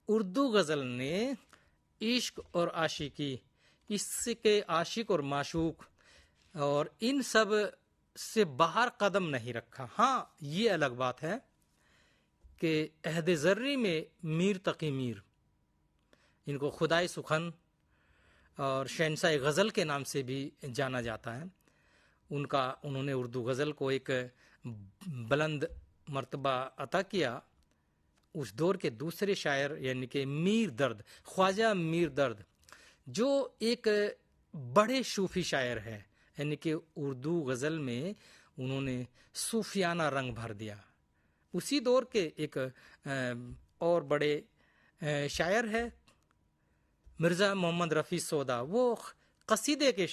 اردو غزل نے عشق اور عاشقی، اس کے عاشق اور معشوق اور ان سب سے باہر قدم نہیں رکھا۔ ہاں یہ الگ بات ہے کہ عہد زرعی میں میر تقی میر، ان کو خدائے سخن اور شہنشاہ غزل کے نام سے بھی جانا جاتا ہے، انہوں نے اردو غزل کو ایک بلند مرتبہ عطا کیا۔ اس دور کے دوسرے شاعر یعنی کہ میر درد، خواجہ میر درد، جو ایک بڑے صوفی شاعر ہے، یعنی کہ اردو غزل میں انہوں نے صوفیانہ رنگ بھر دیا۔ اسی دور کے ایک اور بڑے شاعر ہے مرزا محمد رفیع سودا، وہ قصیدے کے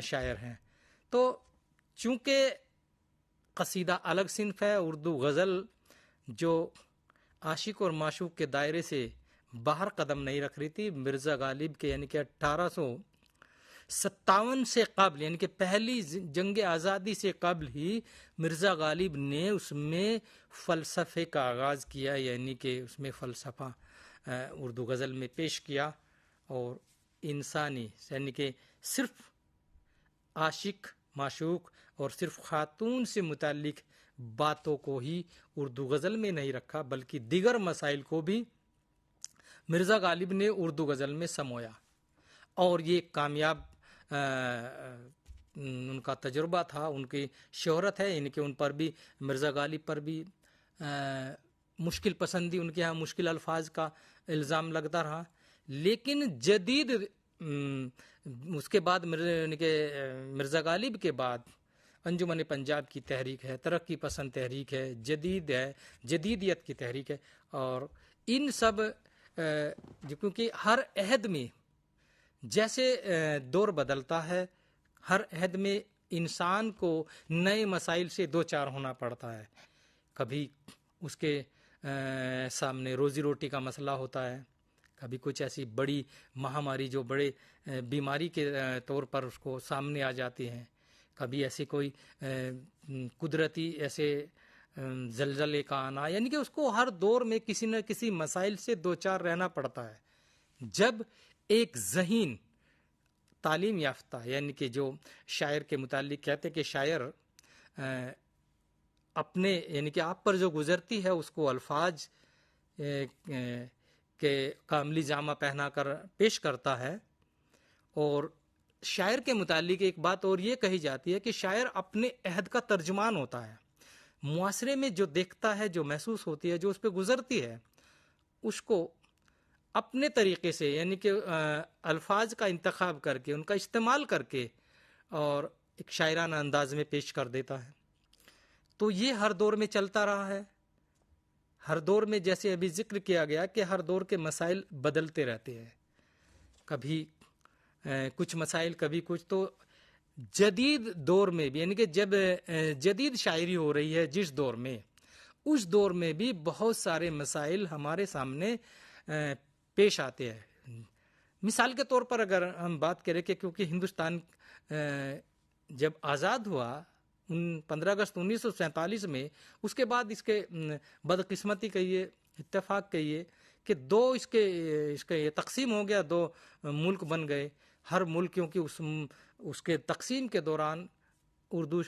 شاعر ہیں۔ تو چونکہ قصیدہ الگ صنف ہے، اردو غزل جو عاشق اور معشوق کے دائرے سے باہر قدم نہیں رکھ رہی تھی، مرزا غالب کے یعنی کہ 1857 سے قبل یعنی کہ پہلی جنگ آزادی سے قبل ہی مرزا غالب نے اس میں فلسفے کا آغاز کیا، یعنی کہ اس میں فلسفہ اردو غزل میں پیش کیا، اور انسانی یعنی کہ صرف عاشق معشوق اور صرف خاتون سے متعلق باتوں کو ہی اردو غزل میں نہیں رکھا، بلکہ دیگر مسائل کو بھی مرزا غالب نے اردو غزل میں سمویا، اور یہ کامیاب ان کا تجربہ تھا، ان کی شہرت ہے، یعنی کہ ان پر بھی مرزا غالب پر بھی مشکل پسندی، ان کے یہاں مشکل الفاظ کا الزام لگتا رہا، لیکن جدید اس کے بعد یعنی کہ مرزا غالب کے بعد انجمن پنجاب کی تحریک ہے، ترقی پسند تحریک ہے، جدیدیت کی تحریک ہے، اور ان سب کیونکہ ہر عہد میں جیسے دور بدلتا ہے، ہر عہد میں انسان کو نئے مسائل سے دو چار ہونا پڑتا ہے، کبھی اس کے سامنے روزی روٹی کا مسئلہ ہوتا ہے، کبھی کچھ ایسی بڑی مہاماری جو بڑے بیماری کے طور پر اس کو سامنے آ جاتی ہیں، کبھی ایسی کوئی قدرتی ایسے زلزلے کا آنا، یعنی کہ اس کو ہر دور میں کسی نہ کسی مسائل سے دو چار رہنا پڑتا ہے۔ جب ایک ذہین تعلیم یافتہ یعنی کہ جو شاعر کے متعلق کہتے کہ شاعر اپنے یعنی کہ آپ پر جو گزرتی ہے اس کو الفاظ کے کاملی جامہ پہنا کر پیش کرتا ہے، اور شاعر کے متعلق ایک بات اور یہ کہی جاتی ہے کہ شاعر اپنے عہد کا ترجمان ہوتا ہے، معاشرے میں جو دیکھتا ہے، جو محسوس ہوتی ہے، جو اس پہ گزرتی ہے، اس کو اپنے طریقے سے یعنی کہ الفاظ کا انتخاب کر کے، ان کا استعمال کر کے اور ایک شاعرانہ انداز میں پیش کر دیتا ہے۔ تو یہ ہر دور میں چلتا رہا ہے، ہر دور میں جیسے ابھی ذکر کیا گیا کہ ہر دور کے مسائل بدلتے رہتے ہیں، کبھی کچھ مسائل کبھی کچھ، تو جدید دور میں بھی یعنی کہ جب جدید شاعری ہو رہی ہے جس دور میں، اس دور میں بھی بہت سارے مسائل ہمارے سامنے پیش آتے ہیں۔ مثال کے طور پر اگر ہم بات کریں کہ کیونکہ ہندوستان جب آزاد ہوا 15 اگست 1947 میں، اس کے بعد اس کے بدقسمتی کہیے، اتفاق کہیے کہ دو اس کے یہ تقسیم ہو گیا، دو ملک بن گئے، ہر ملک کیونکہ اس کے تقسیم کے دوران اردو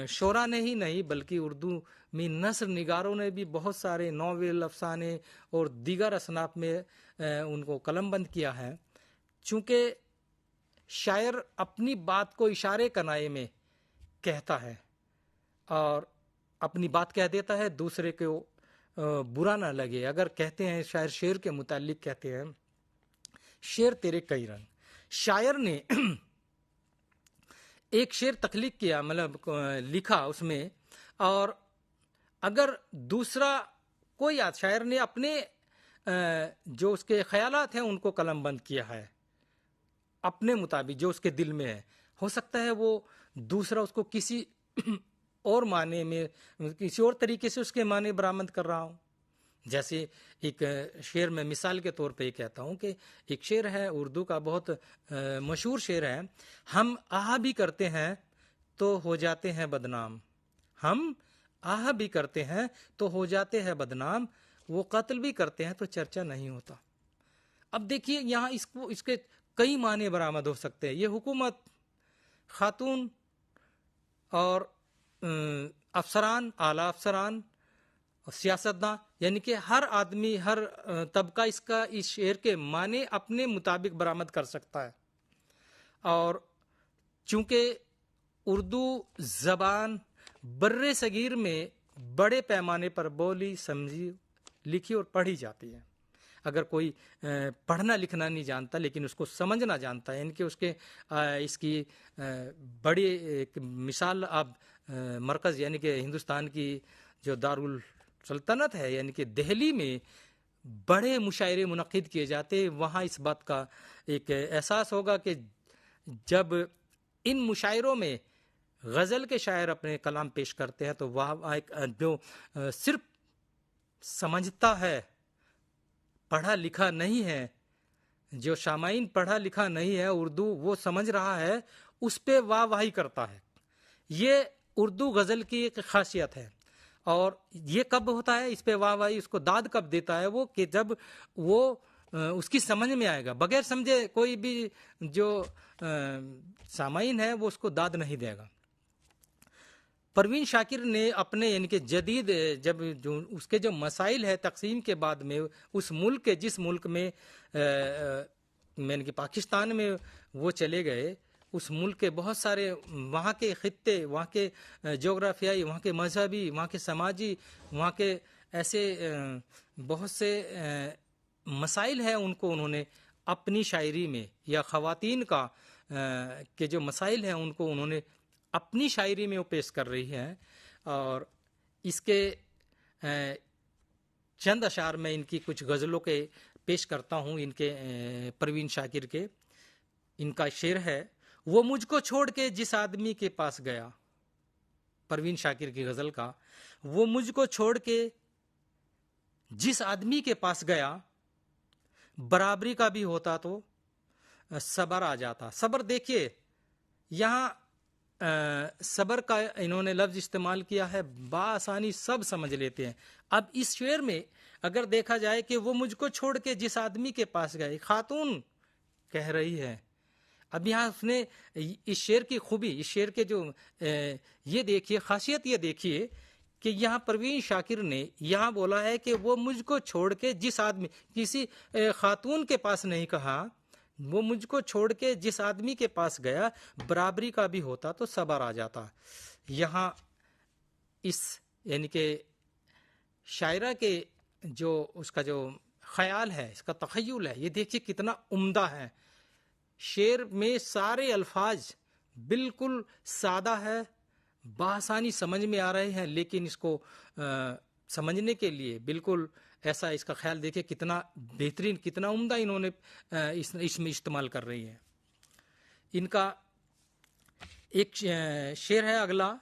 شعراء نے ہی نہیں بلکہ اردو میں نثر نگاروں نے بھی بہت سارے ناول، افسانے اور دیگر اصناف میں ان کو قلم بند کیا ہے۔ چونکہ شاعر اپنی بات کو اشارے کنائے میں کہتا ہے اور اپنی بات کہہ دیتا ہے، دوسرے کو برا نہ لگے. اگر کہتے ہیں شاعر شعر کے متعلق کہتے ہیں شعر تیرے کئی رنگ. شاعر نے ایک شعر تخلیق کیا، مطلب لکھا اس میں، اور اگر دوسرا کوئی شاعر نے اپنے جو اس کے خیالات ہیں ان کو قلم بند کیا ہے اپنے مطابق جو اس کے دل میں ہے، ہو سکتا ہے وہ دوسرا اس کو کسی اور معنی میں، کسی اور طریقے سے اس کے معنی برآمد کر رہا ہوں. جیسے ایک شعر میں مثال کے طور پہ یہ کہتا ہوں کہ ایک شعر ہے اردو کا بہت مشہور شعر ہے، ہم آہ بھی کرتے ہیں تو ہو جاتے ہیں بدنام. ہم آہ بھی کرتے ہیں تو ہو جاتے ہیں بدنام، وہ قتل بھی کرتے ہیں تو چرچا نہیں ہوتا. اب دیکھیے یہاں اس کے کئی معنی برآمد ہو سکتے ہیں. یہ حکومت، خاتون اور افسران، اعلیٰ افسران، سیاستداں، یعنی کہ ہر آدمی، ہر طبقہ اس شعر کے معنی اپنے مطابق برآمد کر سکتا ہے. اور چونکہ اردو زبان بر صغیر میں بڑے پیمانے پر بولی، سمجھی، لکھی اور پڑھی جاتی ہے. اگر کوئی پڑھنا لکھنا نہیں جانتا لیکن اس کو سمجھنا جانتا ہے، یعنی کہ اس کی بڑی ایک مثال آپ مرکز یعنی کہ ہندوستان کی جو دارالسلطنت ہے یعنی کہ دہلی میں بڑے مشاعرے منعقد کیے جاتے، وہاں اس بات کا ایک احساس ہوگا کہ جب ان مشاعروں میں غزل کے شاعر اپنے کلام پیش کرتے ہیں تو وہاں ایک جو صرف سمجھتا ہے، پڑھا لکھا نہیں ہے، جو سامعین پڑھا لکھا نہیں ہے اردو وہ سمجھ رہا ہے، اس پہ واہ واہی کرتا ہے. یہ اردو غزل کی ایک خاصیت ہے. اور یہ کب ہوتا ہے، اس پہ واہ واہی، اس کو داد کب دیتا ہے وہ، کہ جب وہ اس کی سمجھ میں آئے گا. بغیر سمجھے کوئی بھی جو سامعین ہے وہ اس کو داد نہیں دے گا. پروین شاکر نے اپنے یعنی کہ جدید جب جو اس کے جو مسائل ہے تقسیم کے بعد میں اس ملک کے جس ملک میں یعنی کہ پاکستان میں وہ چلے گئے، اس ملک کے بہت سارے وہاں کے خطے، وہاں کے جغرافیائی، وہاں کے مذہبی، وہاں کے سماجی، وہاں کے ایسے بہت سے مسائل ہیں، ان کو انہوں نے اپنی شاعری میں، یا خواتین کا کے جو مسائل ہیں ان کو انہوں نے اپنی شاعری میں وہ پیش کر رہی ہیں. اور اس کے چند اشعار میں ان کی کچھ غزلوں کے پیش کرتا ہوں، ان کے پروین شاکر کے. ان کا شعر ہے، وہ مجھ کو چھوڑ کے جس آدمی کے پاس گیا. پروین شاکر کی غزل کا، وہ مجھ کو چھوڑ کے جس آدمی کے پاس گیا، برابری کا بھی ہوتا تو صبر آ جاتا. صبر دیکھیے یہاں صبر کا انہوں نے لفظ استعمال کیا ہے، بآسانی سب سمجھ لیتے ہیں. اب اس شعر میں اگر دیکھا جائے کہ وہ مجھ کو چھوڑ کے جس آدمی کے پاس گئے، خاتون کہہ رہی ہے. اب یہاں اس نے اس شعر کی خوبی، اس شعر کے جو یہ دیکھیے خاصیت، یہ دیکھیے کہ یہاں پروین شاکر نے یہاں بولا ہے کہ وہ مجھ کو چھوڑ کے جس آدمی، کسی خاتون کے پاس نہیں کہا، وہ مجھ کو چھوڑ کے جس آدمی کے پاس گیا، برابری کا بھی ہوتا تو صبر آ جاتا. یہاں اس یعنی کہ شاعرہ کے جو اس کا جو خیال ہے، اس کا تخیل ہے، یہ دیکھیے کتنا عمدہ ہے. شعر میں سارے الفاظ بالکل سادہ ہے، بآسانی سمجھ میں آ رہے ہیں، لیکن اس کو سمجھنے کے لیے بالکل ایسا اس کا خیال دیکھیں کتنا بہترین، کتنا عمدہ انہوں نے اس میں استعمال کر رہی ہیں. ان کا ایک شعر ہے اگلا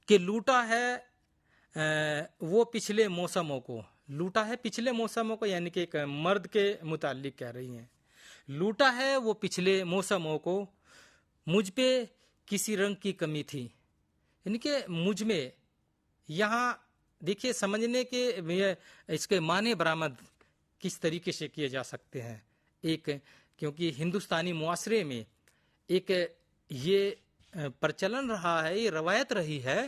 کہ لوٹا ہے وہ پچھلے موسموں کو. لوٹا ہے پچھلے موسموں کو، یعنی کہ ایک مرد کے متعلق کہہ رہی ہیں. لوٹا ہے وہ پچھلے موسموں کو، مجھ پہ کسی رنگ کی کمی تھی. یعنی کہ مجھ میں، یہاں دیکھیے سمجھنے کے اس کے معنی برآمد کس طریقے سے کیے جا سکتے ہیں. ایک کیونکہ ہندوستانی معاشرے میں ایک یہ پرچلن رہا ہے، یہ روایت رہی ہے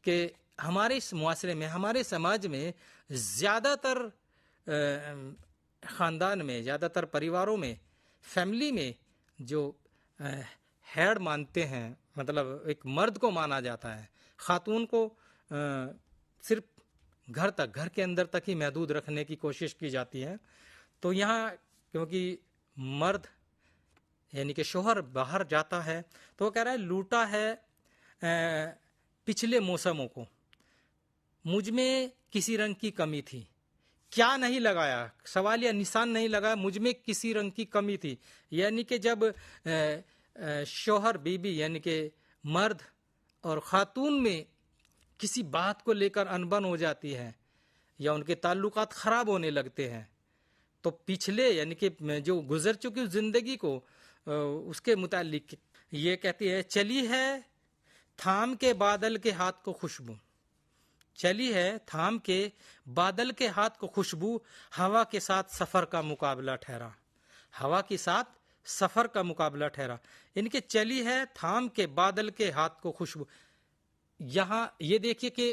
کہ ہمارے اس معاشرے میں، ہمارے سماج میں زیادہ تر خاندان میں، زیادہ تر پریواروں میں، فیملی میں جو ہیڈ مانتے ہیں، مطلب ایک مرد کو مانا جاتا ہے. خاتون کو صرف گھر کے اندر تک ہی محدود رکھنے کی کوشش کی جاتی ہے. تو یہاں کیونکہ مرد یعنی کہ شوہر باہر جاتا ہے تو وہ کہہ رہا ہے لوٹا ہے پچھلے موسموں کو، مجھ میں کسی رنگ کی کمی تھی. کیا نہیں لگایا، سوال یا نشان نہیں لگایا، مجھ میں کسی رنگ کی کمی تھی. یعنی کہ جب شوہر بیوی یعنی کہ مرد اور خاتون میں کسی بات کو لے کر انبن ہو جاتی ہے یا ان کے تعلقات خراب ہونے لگتے ہیں تو پچھلے یعنی کہ جو گزر چکی زندگی کو اس کے متعلق یہ کہتی ہے چلی ہے تھام کے بادل کے ہاتھ کو خوشبو، چلی ہے تھام کے بادل کے ہاتھ کو خوشبو، ہوا کے ساتھ سفر کا مقابلہ ٹھہرا، ہوا کے ساتھ سفر کا مقابلہ ٹھہرا. ان کے چلی ہے تھام کے بادل کے ہاتھ کو خوشبو. یہاں یہ دیکھیے کہ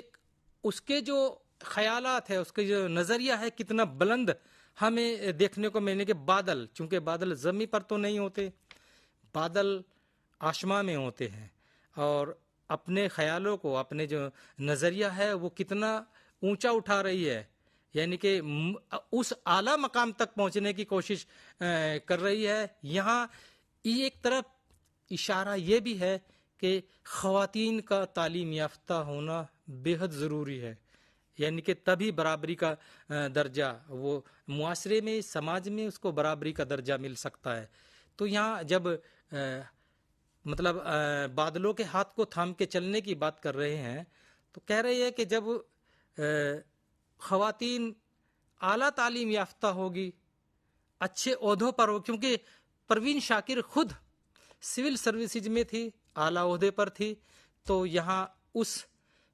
اس کے جو خیالات ہے، اس کے جو نظریہ ہے کتنا بلند ہمیں دیکھنے کو ملنے کے. بادل، چونکہ بادل زمین پر تو نہیں ہوتے، بادل آسمان میں ہوتے ہیں، اور اپنے خیالوں کو، اپنے جو نظریہ ہے وہ کتنا اونچا اٹھا رہی ہے، یعنی کہ اس اعلیٰ مقام تک پہنچنے کی کوشش کر رہی ہے. یہاں ایک طرف اشارہ یہ بھی ہے کہ خواتین کا تعلیم یافتہ ہونا بے حد ضروری ہے، یعنی کہ تبھی برابری کا درجہ وہ معاشرے میں، سماج میں اس کو برابری کا درجہ مل سکتا ہے. تو یہاں جب مطلب بادلوں کے ہاتھ کو تھام کے چلنے کی بات کر رہے ہیں تو کہہ رہے ہیں کہ جب خواتین اعلیٰ تعلیم یافتہ ہوگی، اچھے عہدوں پر ہو، کیونکہ پروین شاکر خود سول سروسز میں تھی، اعلیٰ عہدے پر تھی، تو یہاں اس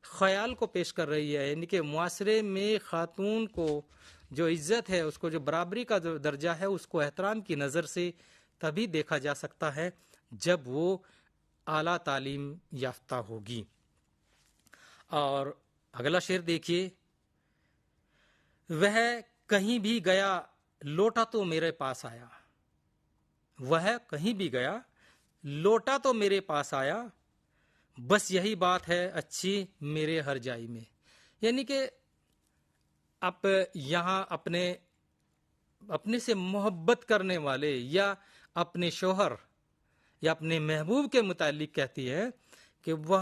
خیال کو پیش کر رہی ہے، یعنی کہ معاشرے میں خاتون کو جو عزت ہے، اس کو جو برابری کا جو درجہ ہے، اس کو احترام کی نظر سے تبھی دیکھا جا سکتا ہے جب وہ اعلیٰ تعلیم یافتہ ہوگی. اور اگلا شعر دیکھیے، وہ کہیں بھی گیا لوٹا تو میرے پاس آیا، وہ کہیں بھی گیا لوٹا تو میرے پاس آیا، بس یہی بات ہے اچھی میرے ہر جائی میں. یعنی کہ اب یہاں اپنے سے محبت کرنے والے یا اپنے شوہر یا اپنے محبوب کے متعلق کہتی ہے کہ وہ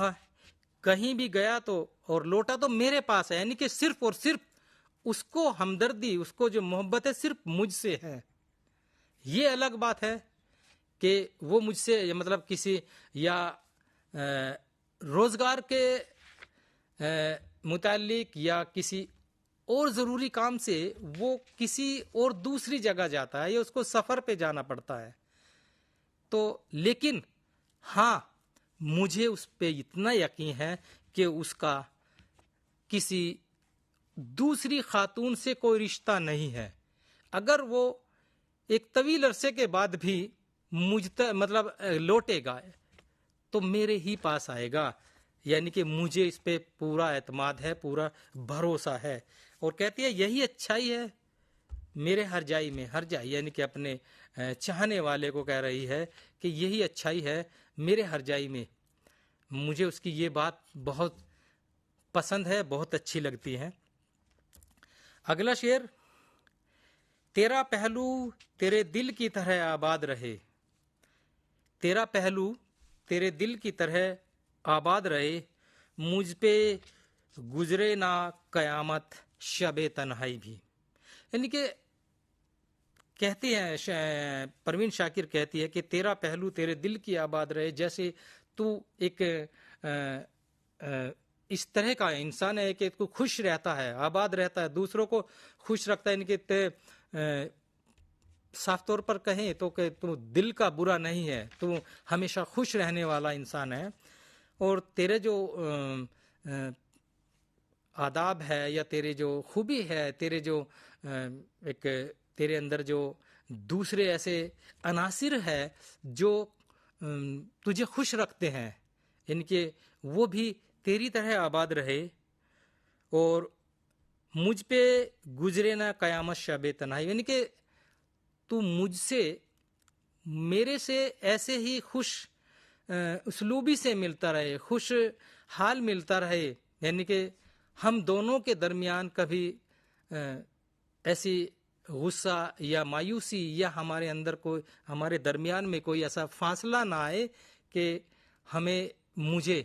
کہیں بھی گیا تو اور لوٹا تو میرے پاس ہے، یعنی کہ صرف اور صرف اس کو ہمدردی، اس کو جو محبت ہے صرف مجھ سے ہے. یہ الگ بات ہے کہ وہ مجھ سے مطلب کسی یا روزگار کے متعلق یا کسی اور ضروری کام سے وہ کسی اور دوسری جگہ جاتا ہے یا اس کو سفر پہ جانا پڑتا ہے، تو لیکن ہاں مجھے اس پہ اتنا یقین ہے کہ اس کا کسی دوسری خاتون سے کوئی رشتہ نہیں ہے. اگر وہ ایک طویل عرصے کے بعد بھی مطلب لوٹے گا تو میرے ہی پاس آئے گا، یعنی کہ مجھے اس پہ پورا اعتماد ہے، پورا بھروسہ ہے. اور کہتی ہے یہی اچھائی ہے میرے ہر جائی میں، ہر جائی یعنی کہ اپنے چاہنے والے کو کہہ رہی ہے کہ یہی اچھائی ہے میرے ہر جائی میں. مجھے اس کی یہ بات بہت پسند ہے، بہت اچھی لگتی ہے. اگلا شعر، تیرا پہلو تیرے دل کی طرح آباد رہے، تیرا پہلو تیرے دل کی طرح آباد رہے، مجھ پہ گزرے نہ قیامت شب تنہائی بھی. یعنی کہ کہتی ہیں پروین شاکر کہتی ہے کہ تیرا پہلو تیرے دل کی آباد رہے، جیسے تو ایک اس طرح کا انسان ہے کہ تو خوش رہتا ہے، آباد رہتا ہے، دوسروں کو خوش رکھتا ہے. یعنی کہ صاف طور پر کہیں تو کہ تو دل کا برا نہیں ہے، تو ہمیشہ خوش رہنے والا انسان ہے. اور تیرے جو آداب ہے یا تیرے جو خوبی ہے، تیرے جو ایک تیرے اندر جو دوسرے ایسے عناصر ہے جو تجھے خوش رکھتے ہیں، یعنی کہ وہ بھی تیری طرح آباد رہے. اور مجھ پہ گزرے نہ قیامت شب تنہائی، یعنی کہ تو مجھ سے، میرے سے ایسے ہی خوش اسلوبی سے ملتا رہے، خوش حال ملتا رہے، یعنی کہ ہم دونوں کے درمیان کبھی ایسی غصہ یا مایوسی یا ہمارے اندر کوئی، ہمارے درمیان میں کوئی ایسا فاصلہ نہ آئے کہ مجھے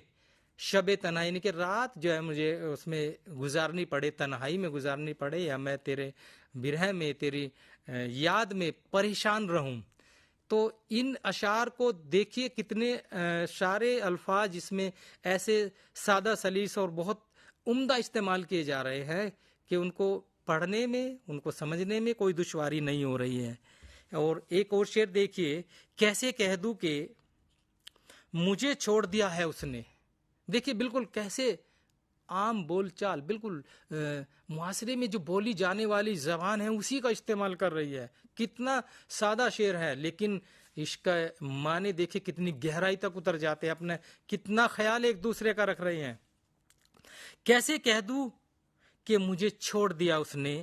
شب تنہائی، یعنی کہ رات جو ہے مجھے اس میں گزارنی پڑے، تنہائی میں گزارنی پڑے، یا میں تیرے برہ میں، تیری یاد میں پریشان رہوں۔ تو ان اشعار کو دیکھیے کتنے سارے الفاظ جس میں ایسے سادہ سلیس اور بہت عمدہ استعمال کیے جا رہے ہیں کہ ان کو پڑھنے میں، ان کو سمجھنے میں کوئی دشواری نہیں ہو رہی ہے۔ اور ایک اور شعر دیکھیے، کیسے کہہ دوں کہ مجھے چھوڑ دیا ہے اس نے۔ دیکھیے بالکل کیسے عام بول چال، بالکل معاشرے میں جو بولی جانے والی زبان ہے اسی کا استعمال کر رہی ہے۔ کتنا سادہ شعر ہے، لیکن اس کا معنی دیکھیں کتنی گہرائی تک اتر جاتے ہیں، اپنا کتنا خیال ایک دوسرے کا رکھ رہے ہیں۔ کیسے کہہ دوں کہ مجھے چھوڑ دیا اس نے،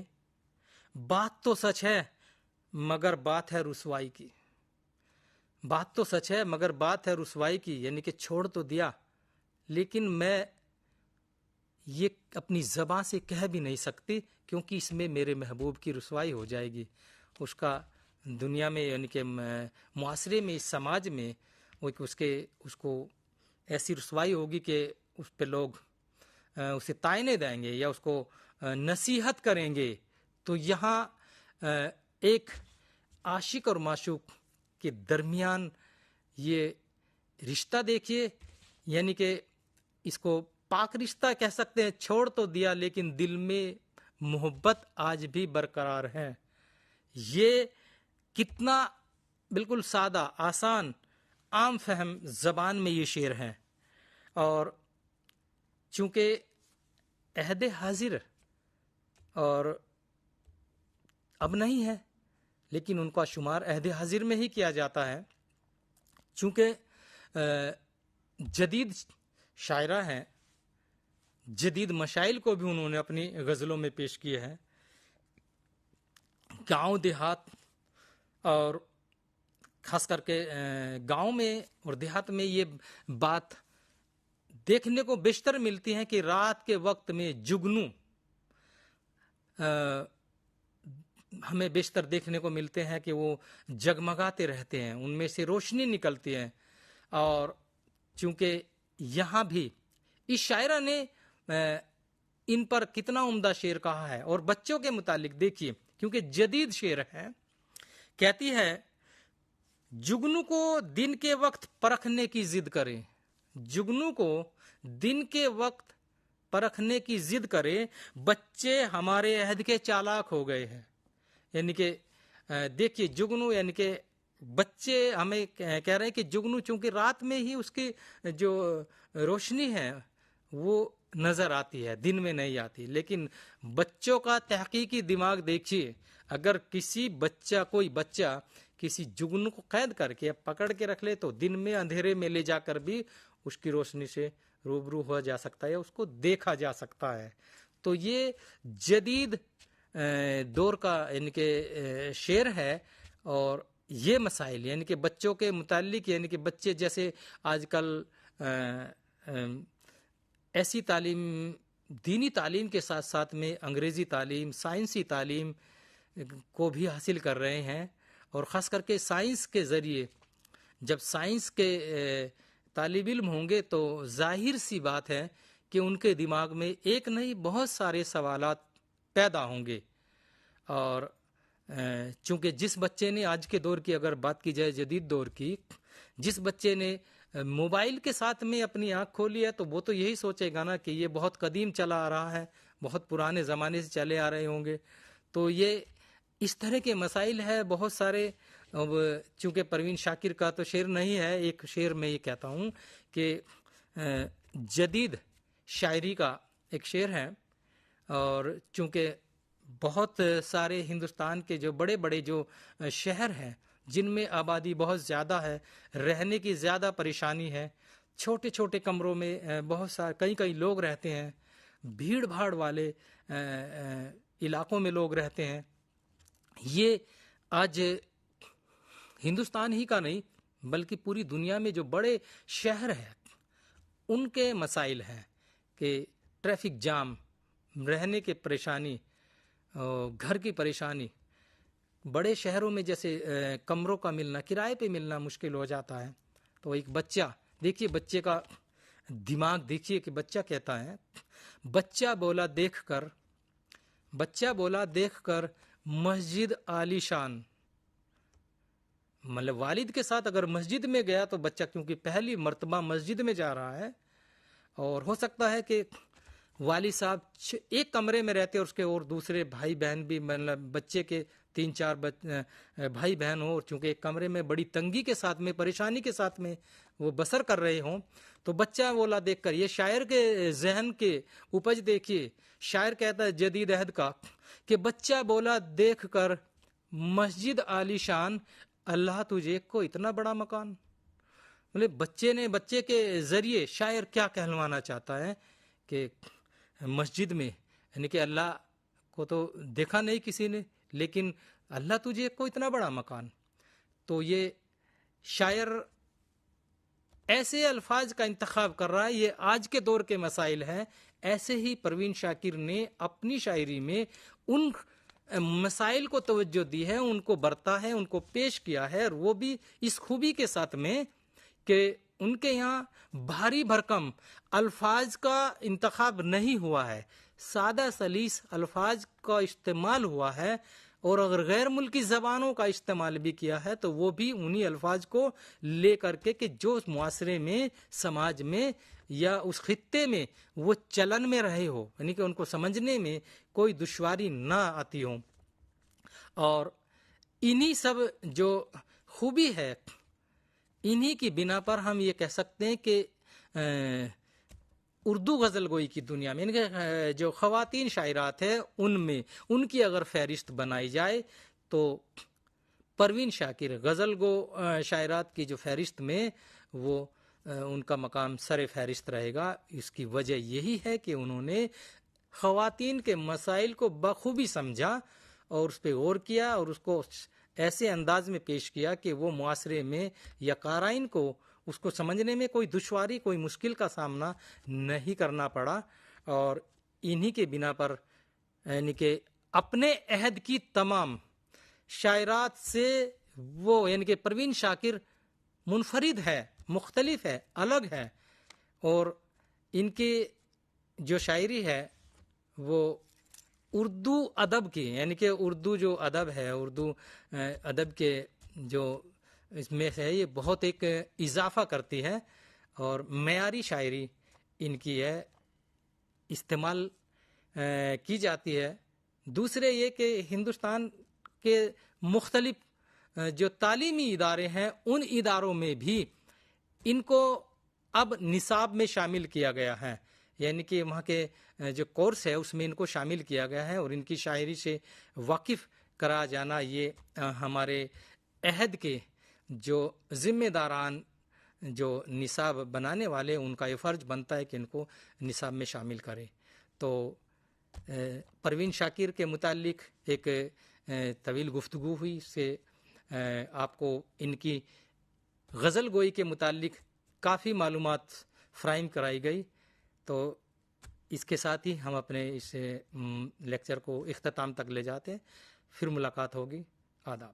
بات تو سچ ہے مگر بات ہے رسوائی کی۔ بات تو سچ ہے مگر بات ہے رسوائی کی، یعنی کہ چھوڑ تو دیا لیکن میں یہ اپنی زبان سے کہہ بھی نہیں سکتی، کیونکہ اس میں میرے محبوب کی رسوائی ہو جائے گی۔ اس کا دنیا میں، یعنی کہ معاشرے میں، اس سماج میں اس کو ایسی رسوائی ہوگی کہ اس پہ لوگ اسے تائنے دیں گے یا اس کو نصیحت کریں گے۔ تو یہاں ایک عاشق اور معشوق کے درمیان یہ رشتہ دیکھیے، یعنی کہ اس کو پاک رشتہ کہہ سکتے ہیں۔ چھوڑ تو دیا لیکن دل میں محبت آج بھی برقرار ہے۔ یہ کتنا بالکل سادہ، آسان، عام فہم زبان میں یہ شعر ہے۔ اور چونکہ عہد حاضر اور اب نہیں ہے، لیکن ان کا شمار عہد حاضر میں ہی کیا جاتا ہے، چونکہ جدید شاعرہ ہیں، جدید مشائل کو بھی انہوں نے اپنی غزلوں میں پیش کیے ہیں۔ گاؤں دیہات اور خاص کر کے گاؤں میں اور دیہات میں یہ بات دیکھنے کو بیشتر ملتی ہے کہ رات کے وقت میں جگنو ہمیں بیشتر دیکھنے کو ملتے ہیں کہ وہ جگمگاتے رہتے ہیں، ان میں سے روشنی نکلتی ہے۔ اور چونکہ یہاں بھی اس شاعرہ نے ان پر کتنا عمدہ شعر کہا ہے۔ اور بچوں کے متعلق دیکھیے، کیونکہ جدید شعر ہے، کہتی ہے جگنو کو دن کے وقت پرکھنے کی ضد کرے، جگنو کو دن کے وقت پرکھنے کی ضد کرے، بچے ہمارے عہد کے چالاک ہو گئے ہیں۔ یعنی کہ دیکھیے جگنو، یعنی کہ بچے ہمیں کہہ رہے ہیں کہ جگنو چونکہ رات میں ہی اس کی جو روشنی ہے وہ نظر آتی ہے، دن میں نہیں آتی۔ لیکن بچوں کا تحقیقی دماغ دیکھیے، اگر کوئی بچہ کسی جگنو کو قید کر کے پکڑ کے رکھ لے تو دن میں اندھیرے میں لے جا کر بھی اس کی روشنی سے روبرو ہو جا سکتا ہے، اس کو دیکھا جا سکتا ہے۔ تو یہ جدید دور کا یعنی کہ شعر ہے۔ اور یہ مسائل یعنی کہ بچوں کے متعلق، یعنی کہ بچے جیسے آج کل ایسی تعلیم، دینی تعلیم کے ساتھ ساتھ میں انگریزی تعلیم، سائنسی تعلیم کو بھی حاصل کر رہے ہیں، اور خاص کر کے سائنس کے ذریعے جب سائنس کے طالب علم ہوں گے تو ظاہر سی بات ہے کہ ان کے دماغ میں ایک نہیں بہت سارے سوالات پیدا ہوں گے۔ اور چونکہ جس بچے نے آج کے دور کی اگر بات کی جائے، جدید دور کی، جس بچے نے موبائل کے ساتھ میں اپنی آنکھ کھولی ہے تو وہ تو یہی سوچے گا نا کہ یہ بہت قدیم چلا آ رہا ہے، بہت پرانے زمانے سے چلے آ رہے ہوں گے۔ تو یہ اس طرح کے مسائل ہے بہت سارے۔ چونکہ پروین شاکر کا تو شعر نہیں ہے، ایک شعر میں یہ کہتا ہوں کہ جدید شاعری کا ایک شعر ہے، اور چونکہ بہت سارے ہندوستان کے جو بڑے بڑے جو شہر ہیں جن میں آبادی بہت زیادہ ہے، رہنے کی زیادہ پریشانی ہے، چھوٹے چھوٹے کمروں میں بہت سارے کئی لوگ رہتے ہیں، بھیڑ بھاڑ والے علاقوں میں لوگ رہتے ہیں۔ یہ آج ہندوستان ہی کا نہیں بلکہ پوری دنیا میں جو بڑے شہر ہیں ان کے مسائل ہیں کہ ٹریفک جام، رہنے کی پریشانی، گھر کی پریشانی، بڑے شہروں میں جیسے کمروں کا ملنا، کرائے پہ ملنا مشکل ہو جاتا ہے. تو ایک بچہ دیکھیے، بچے کا دماغ دیکھیے کہ بچہ کہتا ہے، بچہ بولا دیکھ کر مسجد عالی شان. مطلب والد کے ساتھ اگر مسجد میں گیا تو بچہ کیونکہ پہلی مرتبہ مسجد میں جا رہا ہے، اور ہو سکتا ہے کہ والد صاحب ایک کمرے میں رہتے اور اس کے اور دوسرے بھائی بہن بھی، مطلب بچے کے 3-4 بھائی بہن ہوں، اور چونکہ ایک کمرے میں بڑی تنگی کے ساتھ میں، پریشانی کے ساتھ میں وہ بسر کر رہے ہوں، تو بچہ بولا دیکھ کر، یہ شاعر کے ذہن کے اپج دیکھیے. شاعر کہتا ہے جدید عہد کا کہ بچہ بولا دیکھ کر مسجد عالی شان، اللہ تجھے کو اتنا بڑا مکان. مطلب بچے کے ذریعے شاعر کیا کہلوانا چاہتا ہے کہ مسجد میں، یعنی کہ اللہ کو تو دیکھا نہیں کسی نے، لیکن اللہ تجھے کو اتنا بڑا مکان. تو یہ شاعر ایسے الفاظ کا انتخاب کر رہا ہے، یہ آج کے دور کے مسائل ہیں. ایسے ہی پروین شاکر نے اپنی شاعری میں ان مسائل کو توجہ دی ہے، ان کو برتا ہے، ان کو پیش کیا ہے، اور وہ بھی اس خوبی کے ساتھ میں کہ ان کے یہاں بھاری بھرکم الفاظ کا انتخاب نہیں ہوا ہے، سادہ سلیس الفاظ کا استعمال ہوا ہے، اور اگر غیر ملکی زبانوں کا استعمال بھی کیا ہے تو وہ بھی انہی الفاظ کو لے کر کے کہ جو معاشرے میں، سماج میں یا اس خطے میں وہ چلن میں رہے ہو، یعنی کہ ان کو سمجھنے میں کوئی دشواری نہ آتی ہو. اور انہی سب جو خوبی ہے، انہی کی بنا پر ہم یہ کہہ سکتے ہیں کہ اردو غزل گوئی کی دنیا میں، یعنی کہ جو خواتین شاعرات ہیں ان میں، ان کی اگر فہرست بنائی جائے تو پروین شاکر غزل گو شاعرات کی جو فہرست میں وہ ان کا مقام سر فہرست رہے گا. اس کی وجہ یہی ہے کہ انہوں نے خواتین کے مسائل کو بخوبی سمجھا اور اس پہ غور کیا، اور اس کو ایسے انداز میں پیش کیا کہ وہ معاشرے میں یا قارئین کو اس کو سمجھنے میں کوئی دشواری، کوئی مشکل کا سامنا نہیں کرنا پڑا. اور انہی کے بنا پر، یعنی کہ اپنے عہد کی تمام شاعرات سے وہ، یعنی کہ پروین شاکر منفرد ہے، مختلف ہے، الگ ہے، اور ان کی جو شاعری ہے وہ اردو ادب کی، یعنی کہ اردو جو ادب ہے، اردو ادب کے جو اس میں ہے، یہ بہت ایک اضافہ کرتی ہے، اور معیاری شاعری ان کی ہے، استعمال کی جاتی ہے. دوسرے یہ کہ ہندوستان کے مختلف جو تعلیمی ادارے ہیں ان اداروں میں بھی ان کو اب نصاب میں شامل کیا گیا ہے، یعنی کہ وہاں کے جو کورس ہے اس میں ان کو شامل کیا گیا ہے، اور ان کی شاعری سے واقف کرا جانا یہ ہمارے عہد کے جو ذمہ داران، جو نصاب بنانے والے، ان کا یہ فرض بنتا ہے کہ ان کو نصاب میں شامل کرے. تو پروین شاکر کے متعلق ایک طویل گفتگو ہوئی، اس سے آپ کو ان کی غزل گوئی کے متعلق کافی معلومات فراہم کرائی گئی. تو اس کے ساتھ ہی ہم اپنے اس لیکچر کو اختتام تک لے جاتے ہیں. پھر ملاقات ہوگی. آداب.